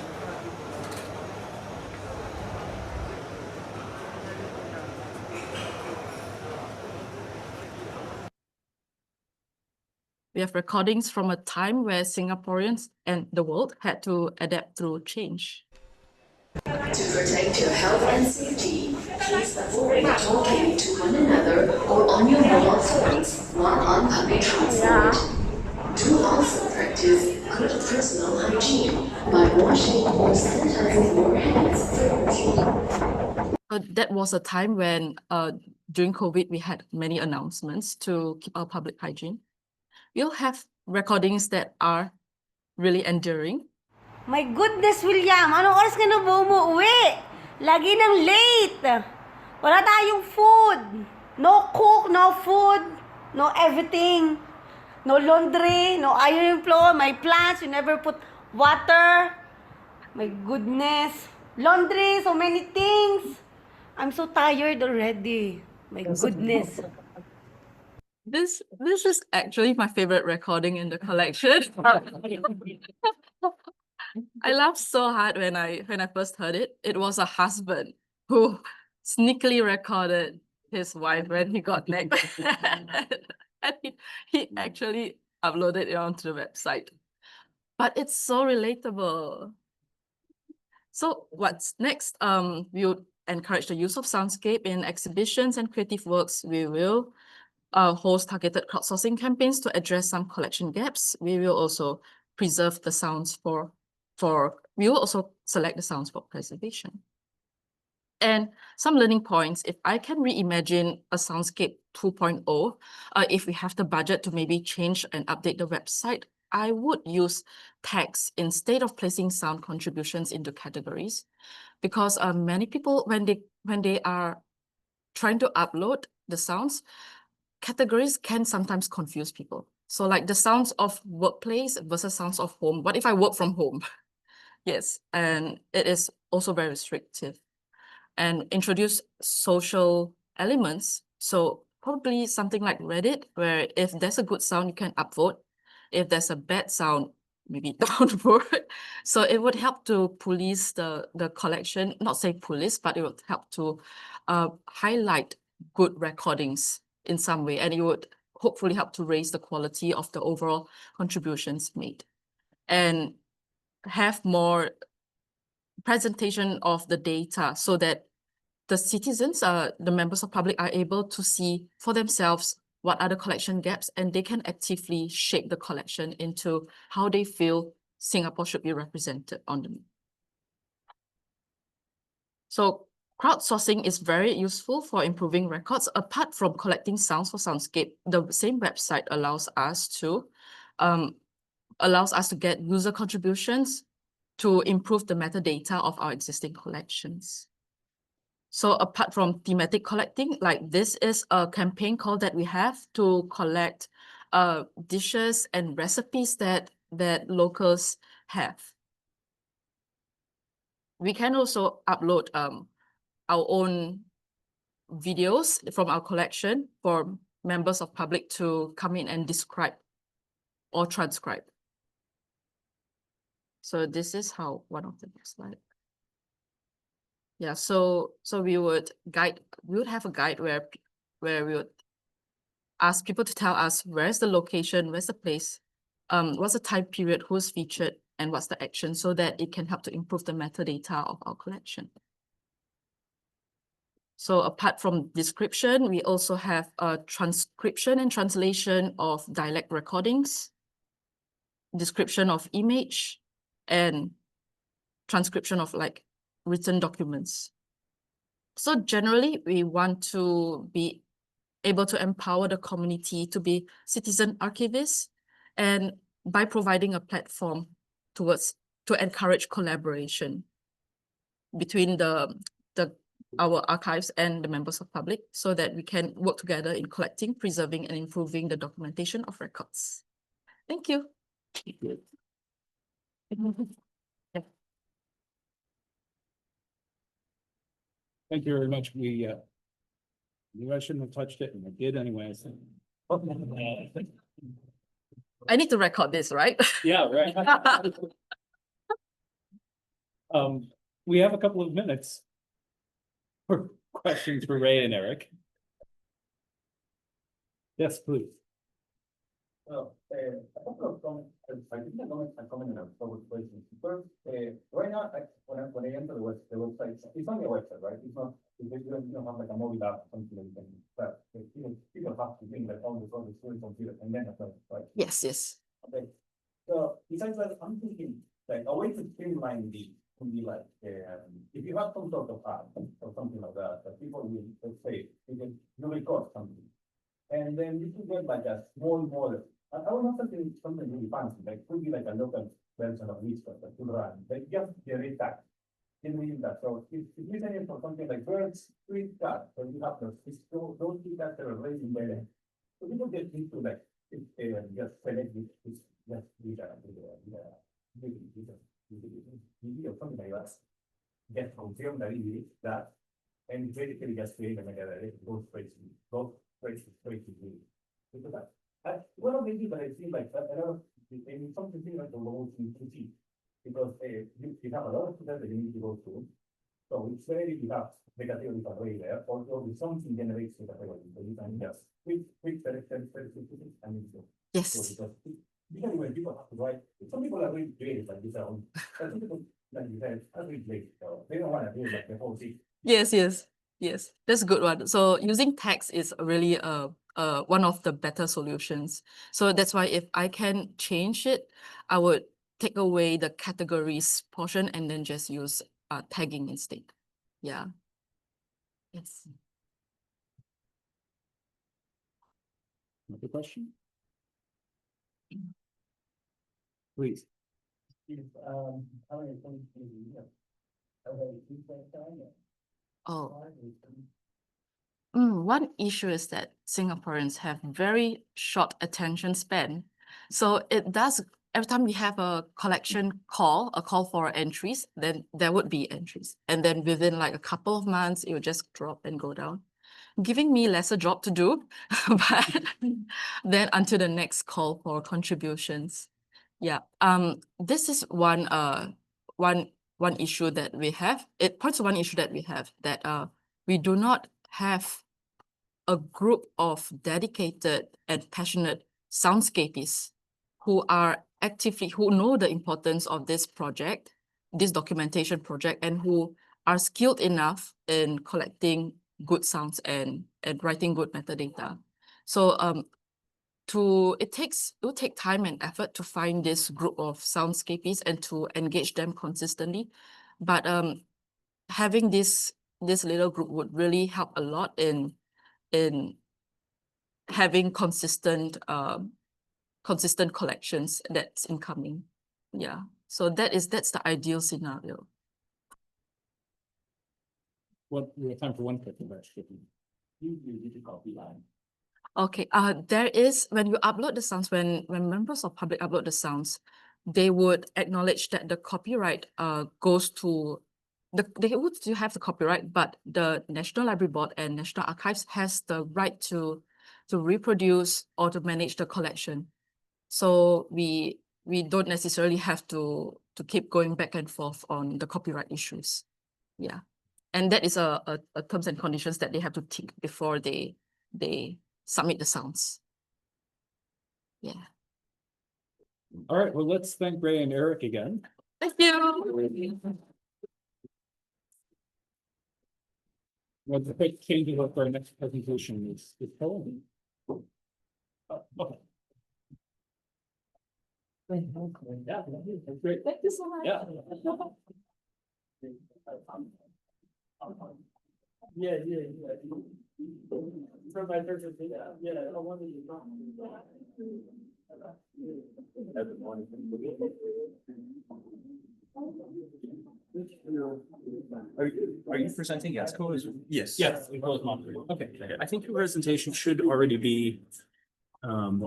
We have recordings from a time where Singaporeans and the world had to adapt through change. To protect your health and safety, please avoid talking to one another or on your mobile phones while on public transport. Do also practice good washing or sanitizing your hands frequently. That was a time when during COVID, we had many announcements to keep our public hygiene. We'll have recordings that are really enduring. My goodness, William! Anong oras ka na ba umuwi? Lagi nang late! Wala tayong food! No cook, no food, no everything. No laundry, no iron floor, my plants, you never put water. My goodness. Laundry, so many things. I'm so tired already. My goodness. This is actually my favorite recording in the collection. I laughed so hard when I first heard it. It was a husband who sneakily recorded his wife when he got naked. And he actually uploaded it onto the website. But it's so relatable. So what's next? We would encourage the use of soundscape in exhibitions and creative works. We will host targeted crowdsourcing campaigns to address some collection gaps. We will also preserve the sounds we will also select the sounds for preservation. And some learning points, if I can reimagine a soundscape 2.0, if we have the budget to maybe change and update the website, I would use tags instead of placing sound contributions into categories, because many people, when they are trying to upload the sounds, categories can sometimes confuse people. So like the sounds of workplace versus sounds of home. What if I work from home? Yes, and it is also very restrictive. And introduce social elements. So probably something like Reddit, where if there's a good sound, you can upvote. If there's a bad sound, maybe downvote. So it would help to police the collection, not say police, but it would help to highlight good recordings in some way. And it would hopefully help to raise the quality of the overall contributions made. And have more presentation of the data so that the citizens, the members of public are able to see for themselves what are the collection gaps, and they can actively shape the collection into how they feel Singapore should be represented on them. So crowdsourcing is very useful for improving records. Apart from collecting sounds for Soundscape, the same website allows us to get user contributions to improve the metadata of our existing collections. So apart from thematic collecting, like this is a campaign call that we have to collect dishes and recipes that locals have. We can also upload our own videos from our collection for members of public to come in and describe or transcribe. So this is how one of them looks like. Yeah, so we would have a guide where we would ask people to tell us where's the location, where's the place, what's the time period, who's featured, and what's the action, so that it can help to improve the metadata of our collection. So apart from description, we also have a transcription and translation of dialect recordings, description of image, and transcription of like written documents. So generally, we want to be able to empower the community to be citizen archivists, and by providing a platform to encourage collaboration between our archives and the members of public, so that we can work together in collecting, preserving, and improving the documentation of records. Thank you. Thank you very much. We knew I shouldn't have touched it, and I did anyway. So. I need to record this, right? Yeah, right. We have a couple of minutes for questions for Ray and Eric. Yes, please. A couple of comments. I think I'm comment on a couple of questions. First, right now, when I enter the website, it's on your website, right? It's not, you don't have like a mobile app or something like that. But people have to think that all the stories on computer and then apply, right? Yes. Okay. So besides that, I'm thinking like a way to streamline the, can be like, if you have some sort of app or something like that people will, let's say, you record something. And then you could get like a small model. I would not something really fancy, like could be like a local version of Whisper that could run, like just generate that. In that. So if you send it for something like birds, street cat, so you have those two cats that are raising by them. So people get into like just select this just or something like that. Get confirm that it is that, and basically just create a those phrases. Because that one of the things that I see like a lot of in something like the roads in city, because you have a lot of students that you need to go through. So it's very you have the categories already there, or something generates the category. So you can just quick select and Yes. because usually when people have to write, some people are really creative like this. Some people, like you said, are really great. So they don't want to do like the whole thing. Yes, that's a good one. So using text is really one of the better solutions. So that's why if I can change it, I would take away the categories portion and then just use tagging instead. Yeah. Yes. Another question? Please. Oh. One issue is that Singaporeans have very short attention span. So it does, every time we have a collection call, a call for entries, then there would be entries. And then within like a couple of months, it would just drop and go down, giving me lesser job to do, but then until the next call for contributions. Yeah, this is one issue that we have. It points to one issue that we have, that we do not have a group of dedicated and passionate soundscapists who know the importance of this project, this documentation project, and who are skilled enough in collecting good sounds and writing good metadata. So it will take time and effort to find this group of soundscapists and to engage them consistently. But having this little group would really help a lot in having consistent collections that's incoming. Yeah. So that's the ideal scenario. We have time for one question. Usually you copy line. Okay, there is, when you upload the sounds, when members of public upload the sounds, they would acknowledge that the copyright goes to, they would still have the copyright, but the National Library Board and National Archives has the right to reproduce or to manage the collection. So we don't necessarily have to keep going back and forth on the copyright issues. Yeah. And that is a terms and conditions that they have to tick before they submit the sounds. Yeah. All right, well, let's thank Ray and Eric again. Thank you. Well, the quick changes of our next presentation is Helen. Okay. Yeah, that's great. Thank you so much. Yeah. For my purpose, yeah, I wanted to talk. Are you presenting ESCO? Yes. Yes. Okay, I think your presentation should already be in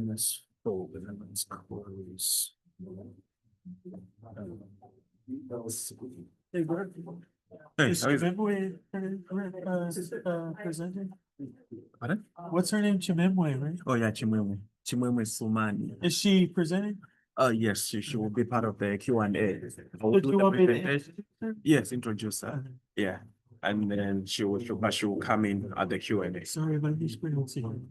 this folder, and let's close. Hey, Bert. Is Chimwemwe presenting? Pardon? What's her name? Chimwemwe, right? Oh yeah, Chimwemwe. Chimwemwe Sumani. Is she presenting? Yes, she will be part of the Q&A. Did you want me to Yes, introduce her. Yeah, and then she will come in at the Q&A. Sorry about this pronunciation.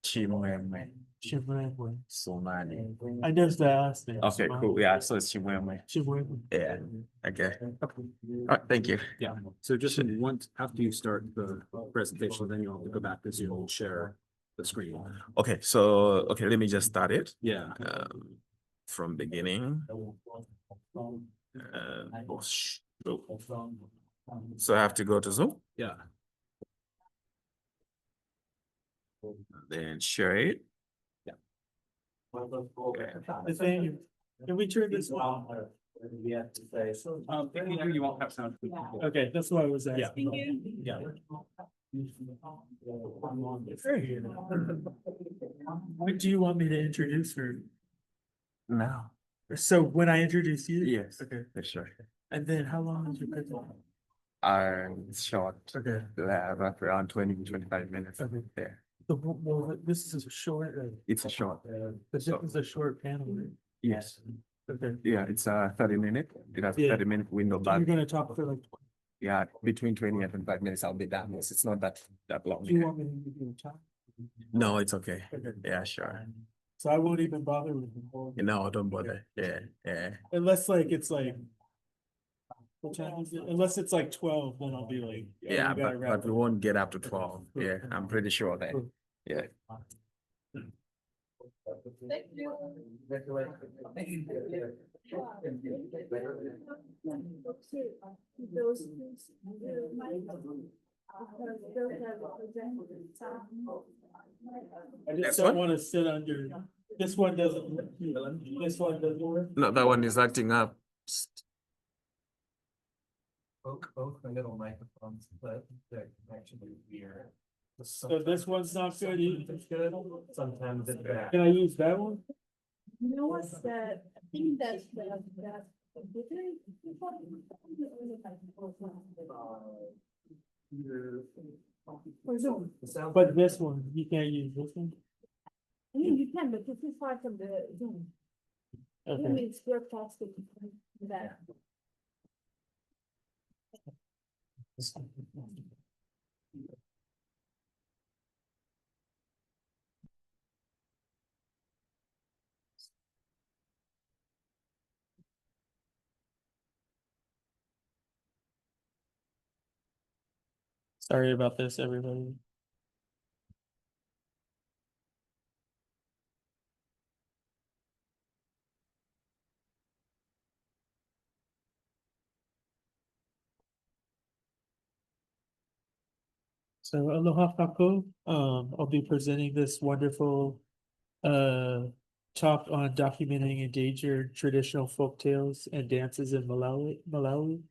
Chimwemwe. Chimwemwe Sumani. I just asked it. Okay, cool. Yeah, so it's Chimwemwe. Chimwemwe. Yeah. Okay. All right, thank you. Yeah, so just after you start the presentation, then you'll have to go back to Zoom and share the screen. Okay, so let me just start it. Yeah. from beginning. So I have to go to Zoom. Yeah. Then share it. Nathaniel, can we turn this on? We have to say, you won't have sound. Okay, that's what I was asking. Yeah. What do you want me to introduce her? No. So when I introduce you? Yes. Okay, Sure. and then how long is your presentation? It's short. Okay. Around 20-25 minutes. Okay. There. Well, this is a short, It's a short. but this is a short panel. Right? Yes. Okay. Yeah, it's 30 minutes. It has Yeah. 30-minute window, You're but gonna talk for like, yeah, between 20 and 25 minutes, I'll be done. Yes, it's not that long. do you want me to give you a time? No, it's okay. Okay. Yeah, sure. So I won't even bother with the whole. No, don't bother. Yeah. Unless like it's like. What time is it? Unless it's like 12, then I'll be like. oh, Yeah, we gotta but wrap we up. won't get up to 12. Yeah, I'm pretty sure that. Cool. Yeah. Thank you. I just Next don't one? wanna sit under, this one doesn't, this one doesn't work. No, that one is acting up. Both the middle microphones, but they're actually weird. So this one's not good either. It's good. Sometimes it's bad. Can I use that one? You know what's that? I think that's that. For Zoom. But this one, you can't use this one. I mean, you can, but this is part of the Zoom. Zoom Okay. is broadcasted that. Sorry about this, everybody. So aloha kako, I'll be presenting this wonderful talk on documenting endangered traditional folk tales and dances in Malawi.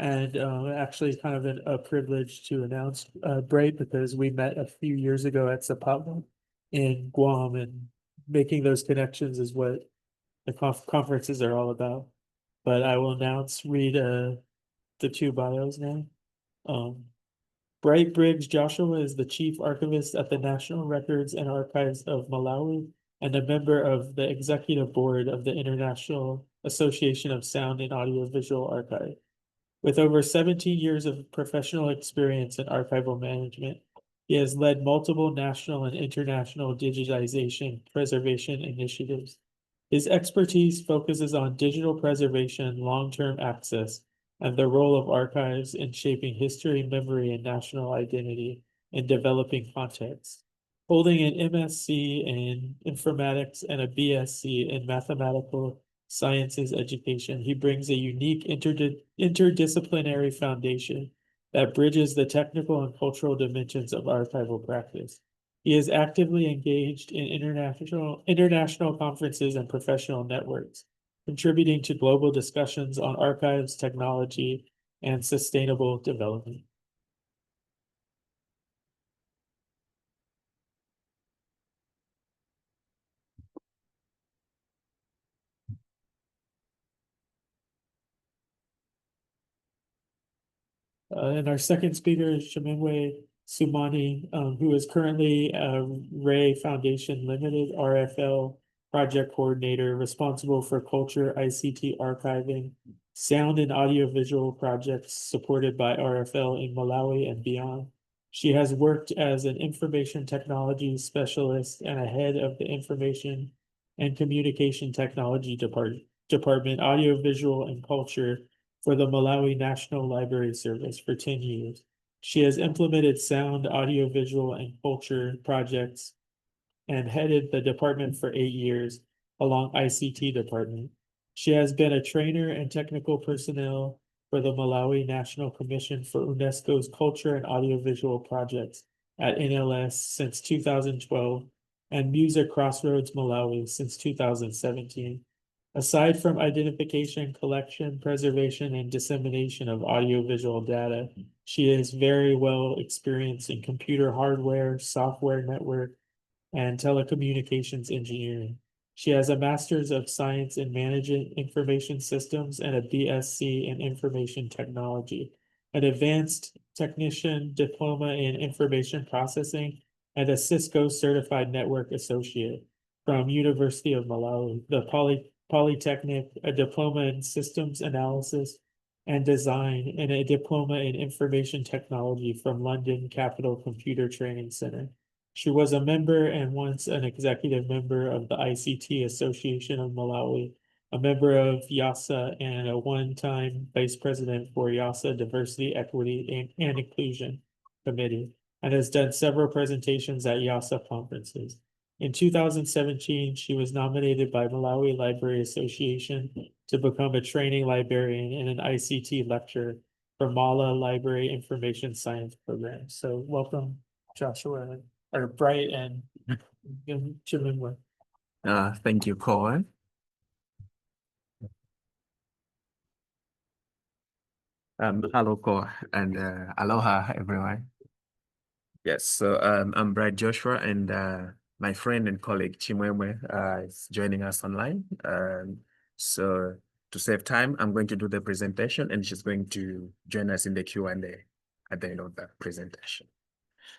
And actually kind of a privilege to announce Bray, because we met a few years ago at Zapata in Guam, and making those connections is what the conferences are all about. But I will read the two bios now. Bright Briggs Joshua is the Chief Archivist at the National Records and Archives of Malawi and a member of the Executive Board of the International Association of Sound and Audiovisual Archive. With over 17 years of professional experience in archival management, he has led multiple national and international digitization preservation initiatives. His expertise focuses on digital preservation, long-term access, and the role of archives in shaping history, memory, and national identity in developing contexts. Holding an MSc in informatics and a BSc in mathematical sciences education, he brings a unique interdisciplinary foundation that bridges the technical and cultural dimensions of archival practice. He is actively engaged in international conferences and professional networks, contributing to global discussions on archives, technology, and sustainable development. And our second speaker is Chimwemwe Sumani, who is currently Ray Foundation Limited, RFL project coordinator responsible for culture, ICT archiving, sound and audiovisual projects supported by RFL in Malawi and beyond. She has worked as an information technology specialist and a head of the information and communication technology department, audiovisual and culture for the Malawi National Library Service for 10 years. She has implemented sound, audiovisual, and culture projects and headed the department for 8 years, along ICT department. She has been a trainer and technical personnel for the Malawi National Commission for UNESCO's Culture and Audiovisual Projects at NLS since 2012 and Music Crossroads Malawi since 2017. Aside from identification, collection, preservation, and dissemination of audiovisual data, she is very well experienced in computer hardware, software network, and telecommunications engineering. She has a Master's of Science in Management Information Systems and a BSc in Information Technology, an Advanced Technician Diploma in Information Processing, and a Cisco Certified Network Associate from University of Malawi, the Polytechnic, a Diploma in Systems Analysis and Design, and a Diploma in Information Technology from London Capital Computer Training Center. She was a member and once an executive member of the ICT Association of Malawi, a member of YASA, and a one-time vice president for YASA Diversity, Equity, and Inclusion Committee, and has done several presentations at YASA conferences. In 2017, she was nominated by Malawi Library Association to become a training librarian and an ICT lecturer for Mala Library Information Science Program. So welcome, Joshua, or Bright and Chimwemwe. Thank you, Cohen. Hello, Ko, and aloha, everyone. Yes, so I'm Brad Joshua, and my friend and colleague Chimwemwe is joining us online. So to save time, I'm going to do the presentation, and she's going to join us in the Q&A at the end of the presentation.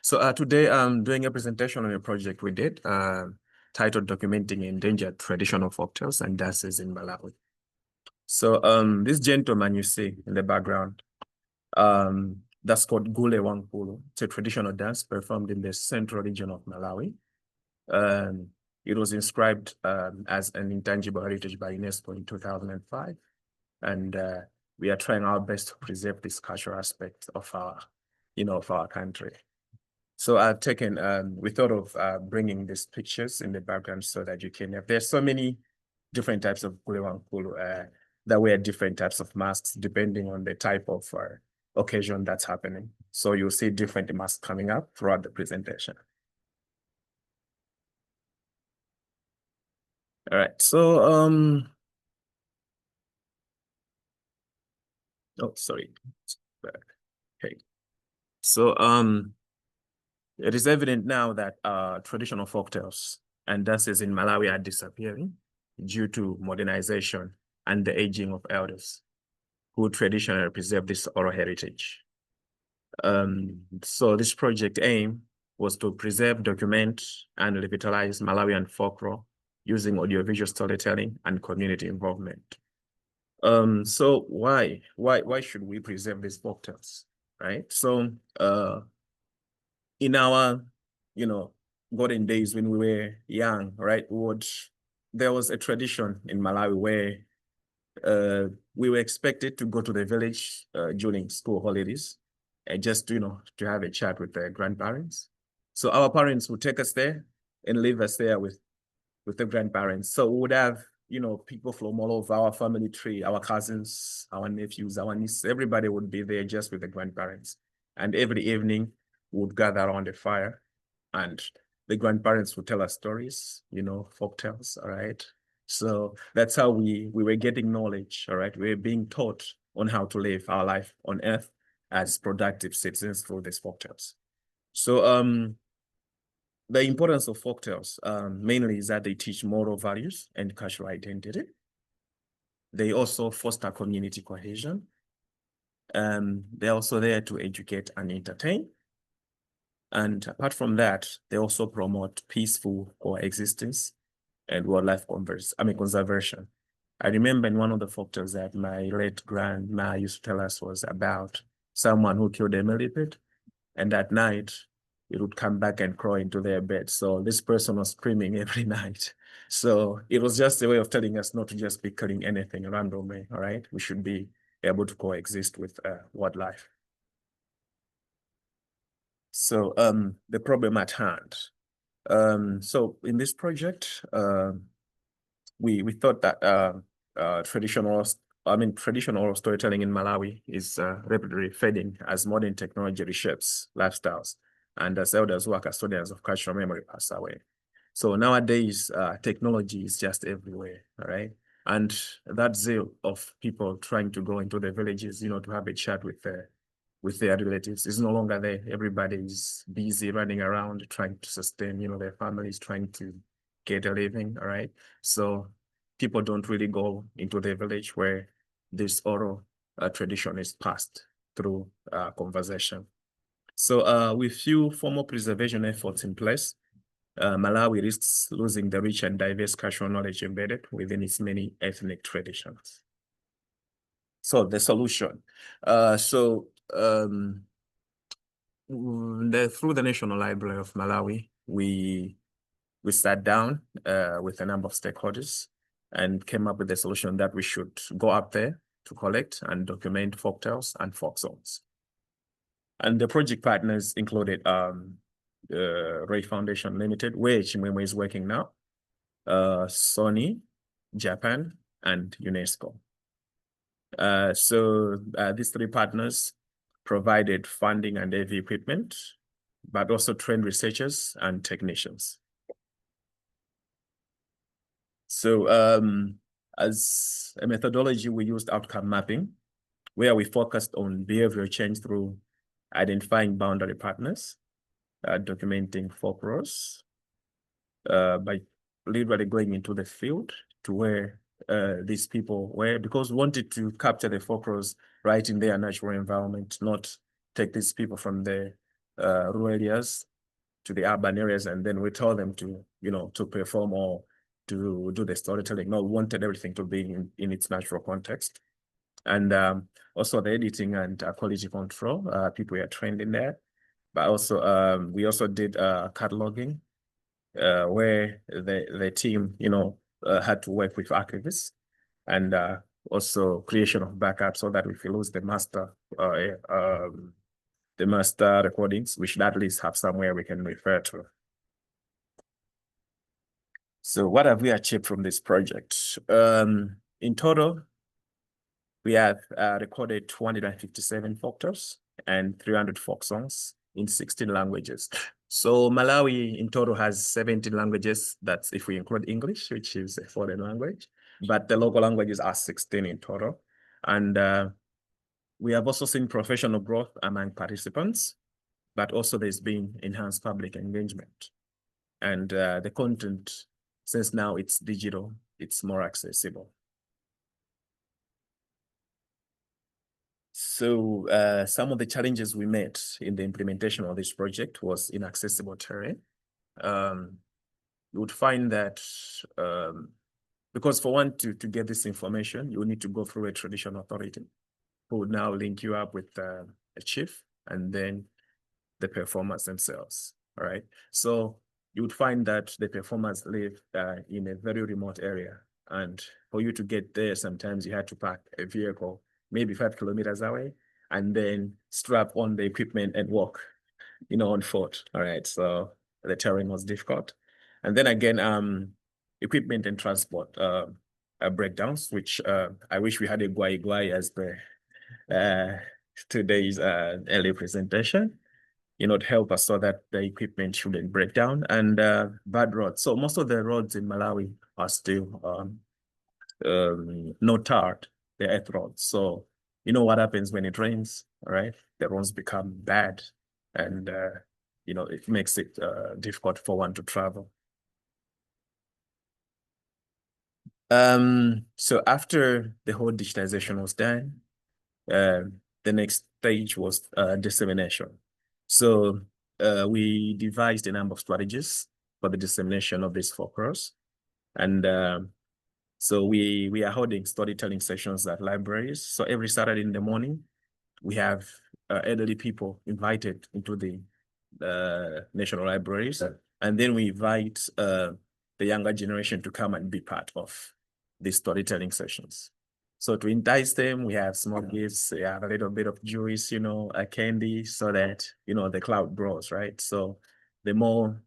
So today I'm doing a presentation on a project we did titled Documenting Endangered Traditional Folktales and Dances in Malawi. So this gentleman you see in the background, that's called Gule Wangpulu. It's a traditional dance performed in the central region of Malawi. It was inscribed as an intangible heritage by UNESCO in 2005. And we are trying our best to preserve this cultural aspect of our, of our country. So I've taken, we thought of bringing these pictures in the background so that you can have, there's so many different types of Gule Wangpulu that wear different types of masks depending on the type of occasion that's happening. So you'll see different masks coming up throughout the presentation. All right, so, oh, sorry. Okay. So, it is evident now that traditional folktales and dances in Malawi are disappearing due to modernization and the aging of elders who traditionally preserve this oral heritage. So this project aim was to preserve, document, and revitalize Malawian folklore using audiovisual storytelling and community involvement. So why should we preserve these folktales, right? So in our, golden days when we were young, right, there was a tradition in Malawi where we were expected to go to the village during school holidays and just, to have a chat with their grandparents. So our parents would take us there and leave us there with the grandparents. So we would have, people from all over our family tree, our cousins, our nephews, our nieces, everybody would be there just with the grandparents. And every evening we would gather around the fire and the grandparents would tell us stories, folktales, all right? So that's how we were getting knowledge, all right? We were being taught on how to live our life on earth as productive citizens through these folktales. So the importance of folktales mainly is that they teach moral values and cultural identity. They also foster community cohesion. They're also there to educate and entertain. And apart from that, they also promote peaceful coexistence and wildlife conservation. I remember in one of the folktales that my late grandma used to tell us was about someone who killed a millipede, and at night it would come back and crawl into their bed. So this person was screaming every night. So it was just a way of telling us not to just be killing anything randomly, all right? We should be able to coexist with wildlife. So the problem at hand. So in this project, we thought that traditional storytelling in Malawi is rapidly fading as modern technology reshapes lifestyles and as elders who are custodians of cultural memory pass away. So nowadays, technology is just everywhere, all right? And that zeal of people trying to go into the villages, to have a chat with their relatives is no longer there. Everybody is busy running around trying to sustain, their families, trying to get a living, all right? So people don't really go into the village where this oral tradition is passed through conversation. So with few formal preservation efforts in place, Malawi risks losing the rich and diverse cultural knowledge embedded within its many ethnic traditions. So the solution. Through the National Library of Malawi, we sat down with a number of stakeholders and came up with a solution that we should go up there to collect and document folktales and folk songs. And the project partners included Ray Foundation Limited, where Chimwemwe is working now, Sony, Japan, and UNESCO. These three partners provided funding and heavy equipment, but also trained researchers and technicians. So as a methodology, we used outcome mapping, where we focused on behavioral change through identifying boundary partners, documenting folklores, by literally going into the field to where these people were, because we wanted to capture the folklores right in their natural environment, not take these people from the rural areas to the urban areas and then we tell them to, to perform or to do the storytelling. No, we wanted everything to be in its natural context. And also the editing and quality control, people were trained in there. But also, we also did cataloging, where the team, had to work with archivists, and also creation of backup so that if we lose the master recordings, we should at least have somewhere we can refer to. So what have we achieved from this project? In total, we have recorded 257 folktales and 300 folk songs in 16 languages. So Malawi in total has 17 languages. That's if we include English, which is a foreign language, but the local languages are 16 in total. And we have also seen professional growth among participants, but also there's been enhanced public engagement. And the content, since now it's digital, it's more accessible. So some of the challenges we met in the implementation of this project was inaccessible terrain. You would find that because for one to get this information, you need to go through a traditional authority who would now link you up with a chief and then the performers themselves, all right? So you would find that the performers live in a very remote area. And for you to get there, sometimes you had to park a vehicle maybe 5 kilometers away, and then strap on the equipment and walk, on foot. All right, so the terrain was difficult. And then again, equipment and transport breakdowns, which I wish we had a guai as the today's early presentation, to help us so that the equipment shouldn't break down, and bad roads. So most of the roads in Malawi are still not tarred. The earth roads. So you know what happens when it rains, all right? The roads become bad and, it makes it difficult for one to travel. So after the whole digitization was done, the next stage was dissemination. So we devised a number of strategies for the dissemination of these folklores. And so we are holding storytelling sessions at libraries. So every Saturday in the morning, we have elderly people invited into the national libraries. And then we invite the younger generation to come and be part of these storytelling sessions. So to entice them, we have small gifts, we have a little bit of juice, a candy, so that, the crowd grows, right? So the more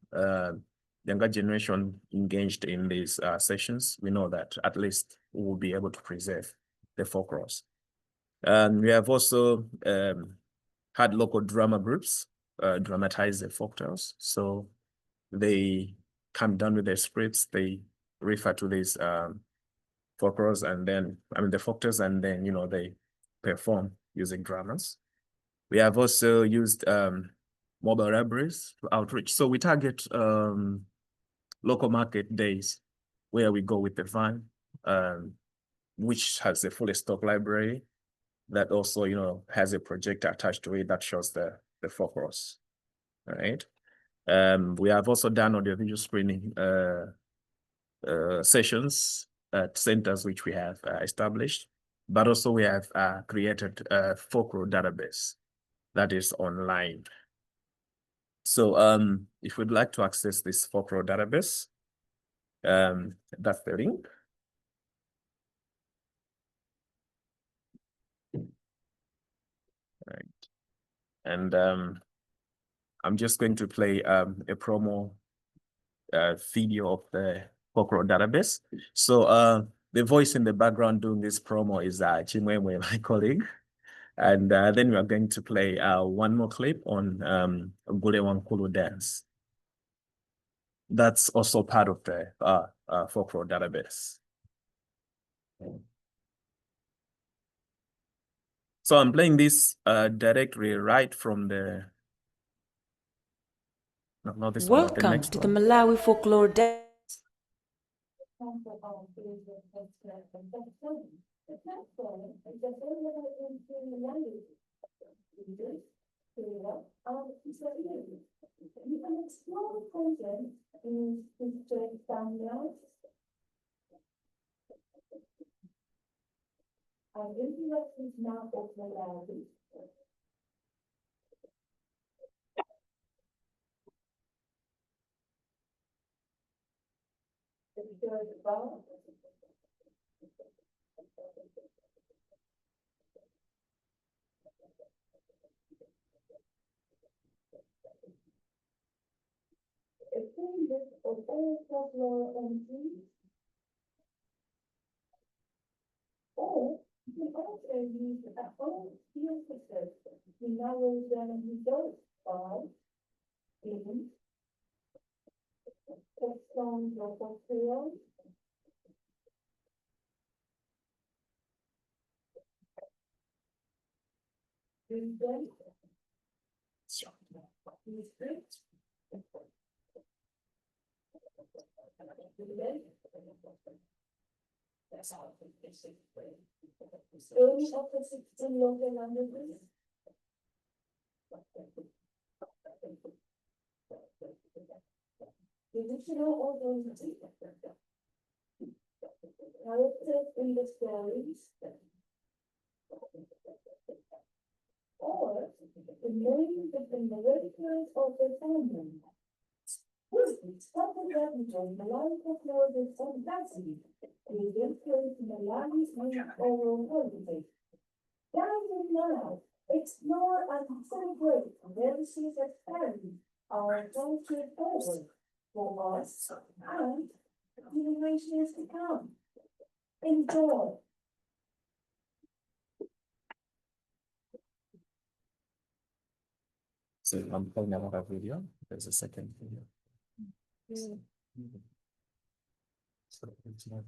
younger generation engaged in these sessions, we know that at least we will be able to preserve the folklores. And we have also had local drama groups dramatize the folktales. So they come down with their scripts, they refer to these folklores, and then, the folktales, and then, they perform using dramas. We have also used mobile libraries to outreach. So we target local market days where we go with the van, which has a fully stocked library that also, has a projector attached to it that shows the folklores. All right. We have also done audiovisual screening sessions at centers which we have established, but also we have created a folklore database that is online. So if you'd like to access this folklore database, that's the link. Right. And I'm just going to play a promo video of the folklore database. So the voice in the background doing this promo is Chimwemwe, my colleague. And then we are going to play one more clip on Gule Wankulu dance. That's also part of the folklore database. So I'm playing this directly right from the. No, not this one, but the Welcome next to the one. Malawi Folklore Dance. You can explore the content in district standards and interactive map of Malawi. The third bar. A full list of all folklore entries, or you can also use a whole field process to narrow down results by in text-on or folklore, reason, district, early opposites in local languages. Divisional organization. Characters in the stories. Or the names of the narrators of the family. Stop the revenue, Malawi folklore is on Tapestry. We influence Malawi's main oral heritage. Down in now, explore and celebrate legacies that carry our culture forward for us and generations to come. Enjoy. So I'm playing another video. There's a second video. So it's not.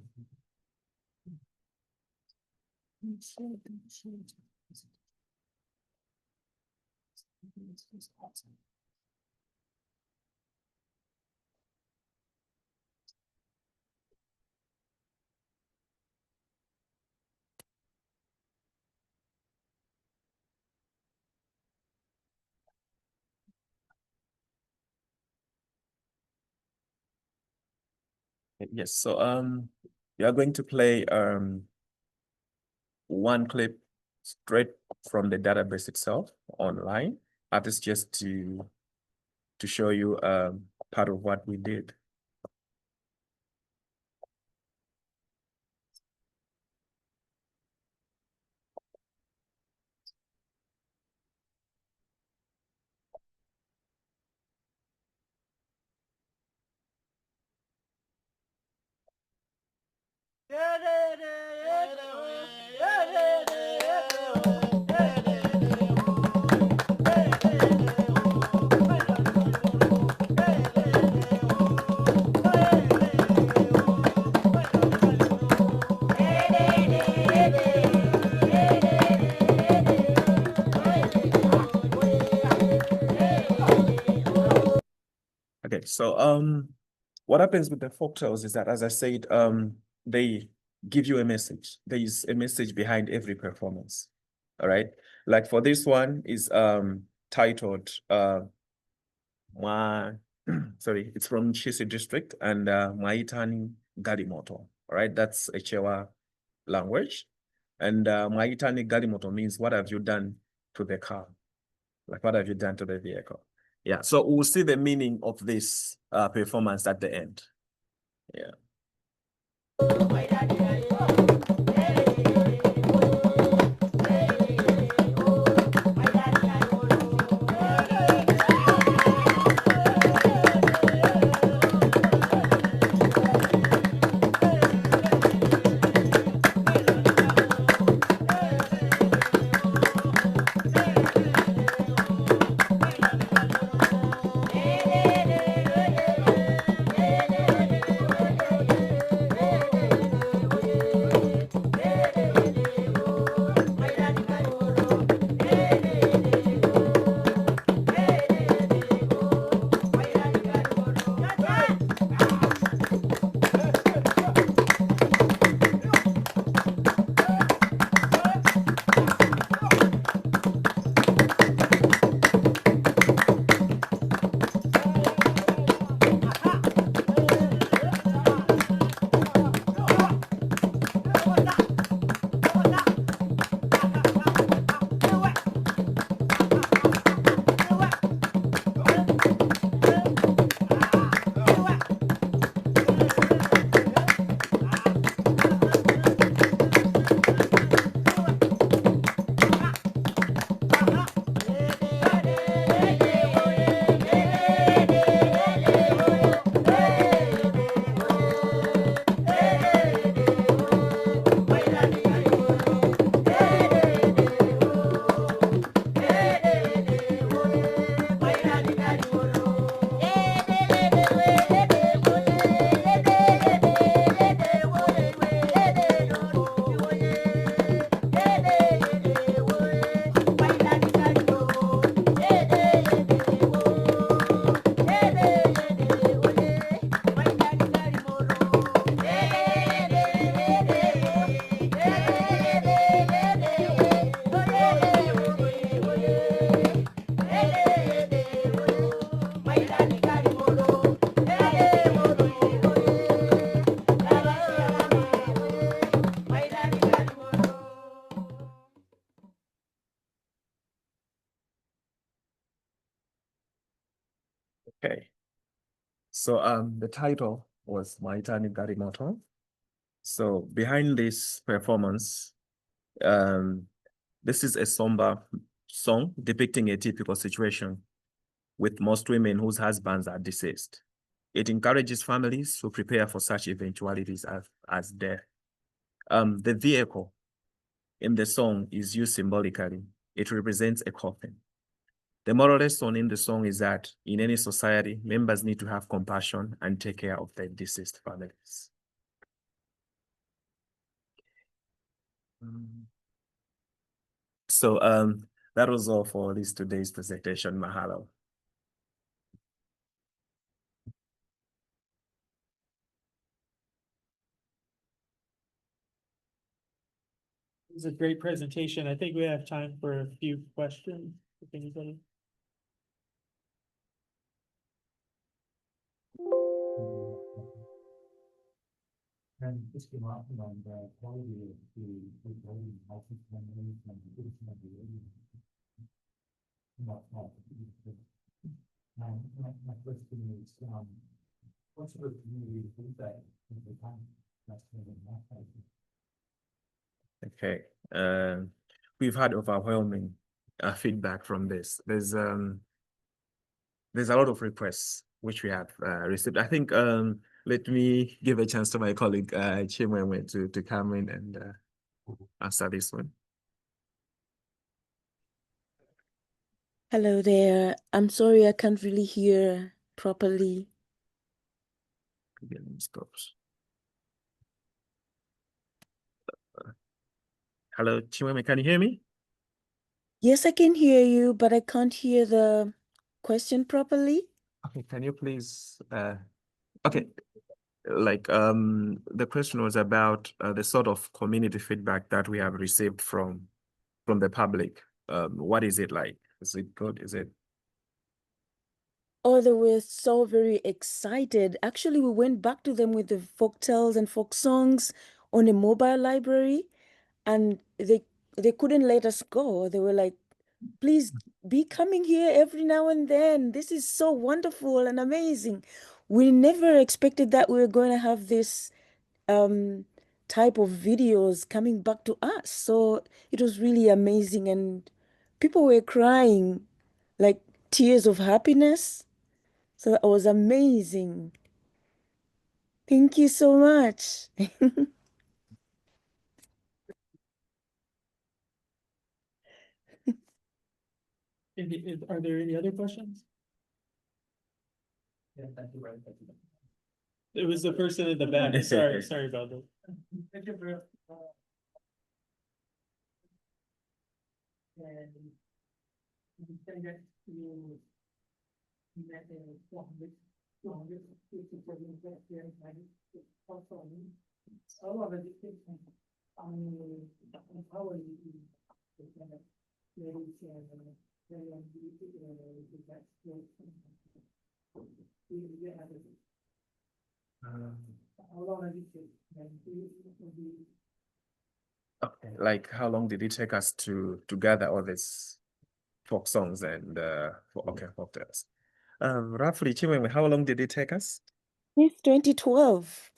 Yes, so we are going to play one clip straight from the database itself online. That is just to show you part of what we did. so what happens with the folktales is that, as I said, they give you a message. There is a message behind every performance. All right. Like for this one is titled sorry, it's from Chisi district and Maitani Galimoto. All right, that's a Chewa language. And Maitani Galimoto means what have you done to the car? Like what have you done to the vehicle? Yeah, so we'll see the meaning of this performance at the end. Yeah. Okay. So the title was Maitani Garimoto. So behind this performance, this is a somber song depicting a typical situation with most women whose husbands are deceased. It encourages families to prepare for such eventualities as death. The vehicle in the song is used symbolically. It represents a coffin. The moral lesson in the song is that in any society, members need to have compassion and take care of their deceased families. So that was all for today's presentation. Mahalo. It was a great presentation. I think we have time for a few questions, if anybody. And this came up on the quality of the housing families and the condition of the area. My question is, what sort of community is that in the time? Okay. We've had overwhelming feedback from this. There's a lot of requests which we have received. I think let me give a chance to my colleague Chimwemwe to come in and answer this one. Hello there. I'm sorry I can't really hear properly. Hello, Chimwemwe, can you hear me? Yes, I can hear you, but I can't hear the question properly. Okay, can you please, okay, like, the question was about the sort of community feedback that we have received from the public. What is it like? Is it good? Is it? Oh, they were so very excited. Actually, we went back to them with the folktales and folk songs on a mobile library, and they couldn't let us go. They were like, please be coming here every now and then. This is so wonderful and amazing. We never expected that we were going to have this type of videos coming back to us. So it was really amazing, and people were crying like tears of happiness. So that was amazing. Thank you so much. Are there any other questions? Yeah, thank you, Ryan. Thank you. It was the person in the back. Sorry about that. Thank you for, and you can get to met in 250 also all of the distinction on how you Okay, like how long did it take us to gather all these folk songs and okay, folktales? Roughly, Chimwemwe, how long did it take us? Since 2012.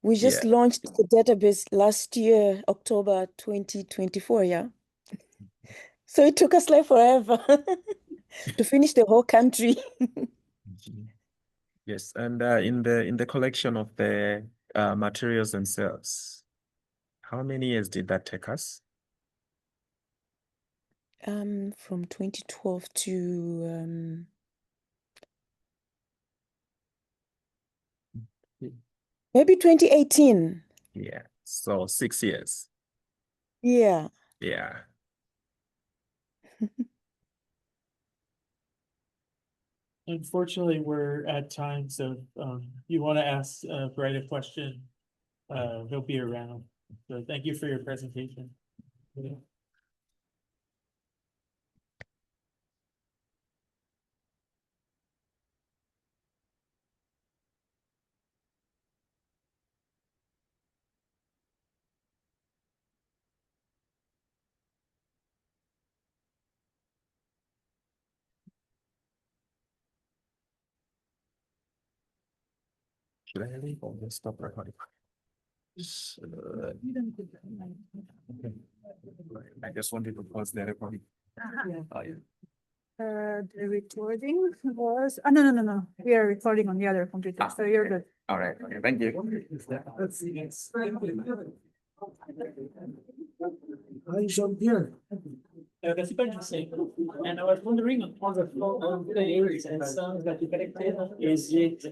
We just Yeah. launched the database last year, October 2024, yeah. So it took us like forever to finish the whole country. Yes, and in the collection of the materials themselves, how many years did that take us? From 2012 to maybe 2018. Yeah, so 6 years. Yeah. Yeah. Unfortunately, we're at time, so you want to ask, write a question, he'll be around. So thank you for your presentation. Should I leave or just stop recording? Okay. I just wanted to pause the recording. Oh, yeah. The recording was, no. We are recording on the other computer, so you're good. All right. Okay. Thank you. Here. That's interesting. And I was wondering on the areas and songs that you collected, is it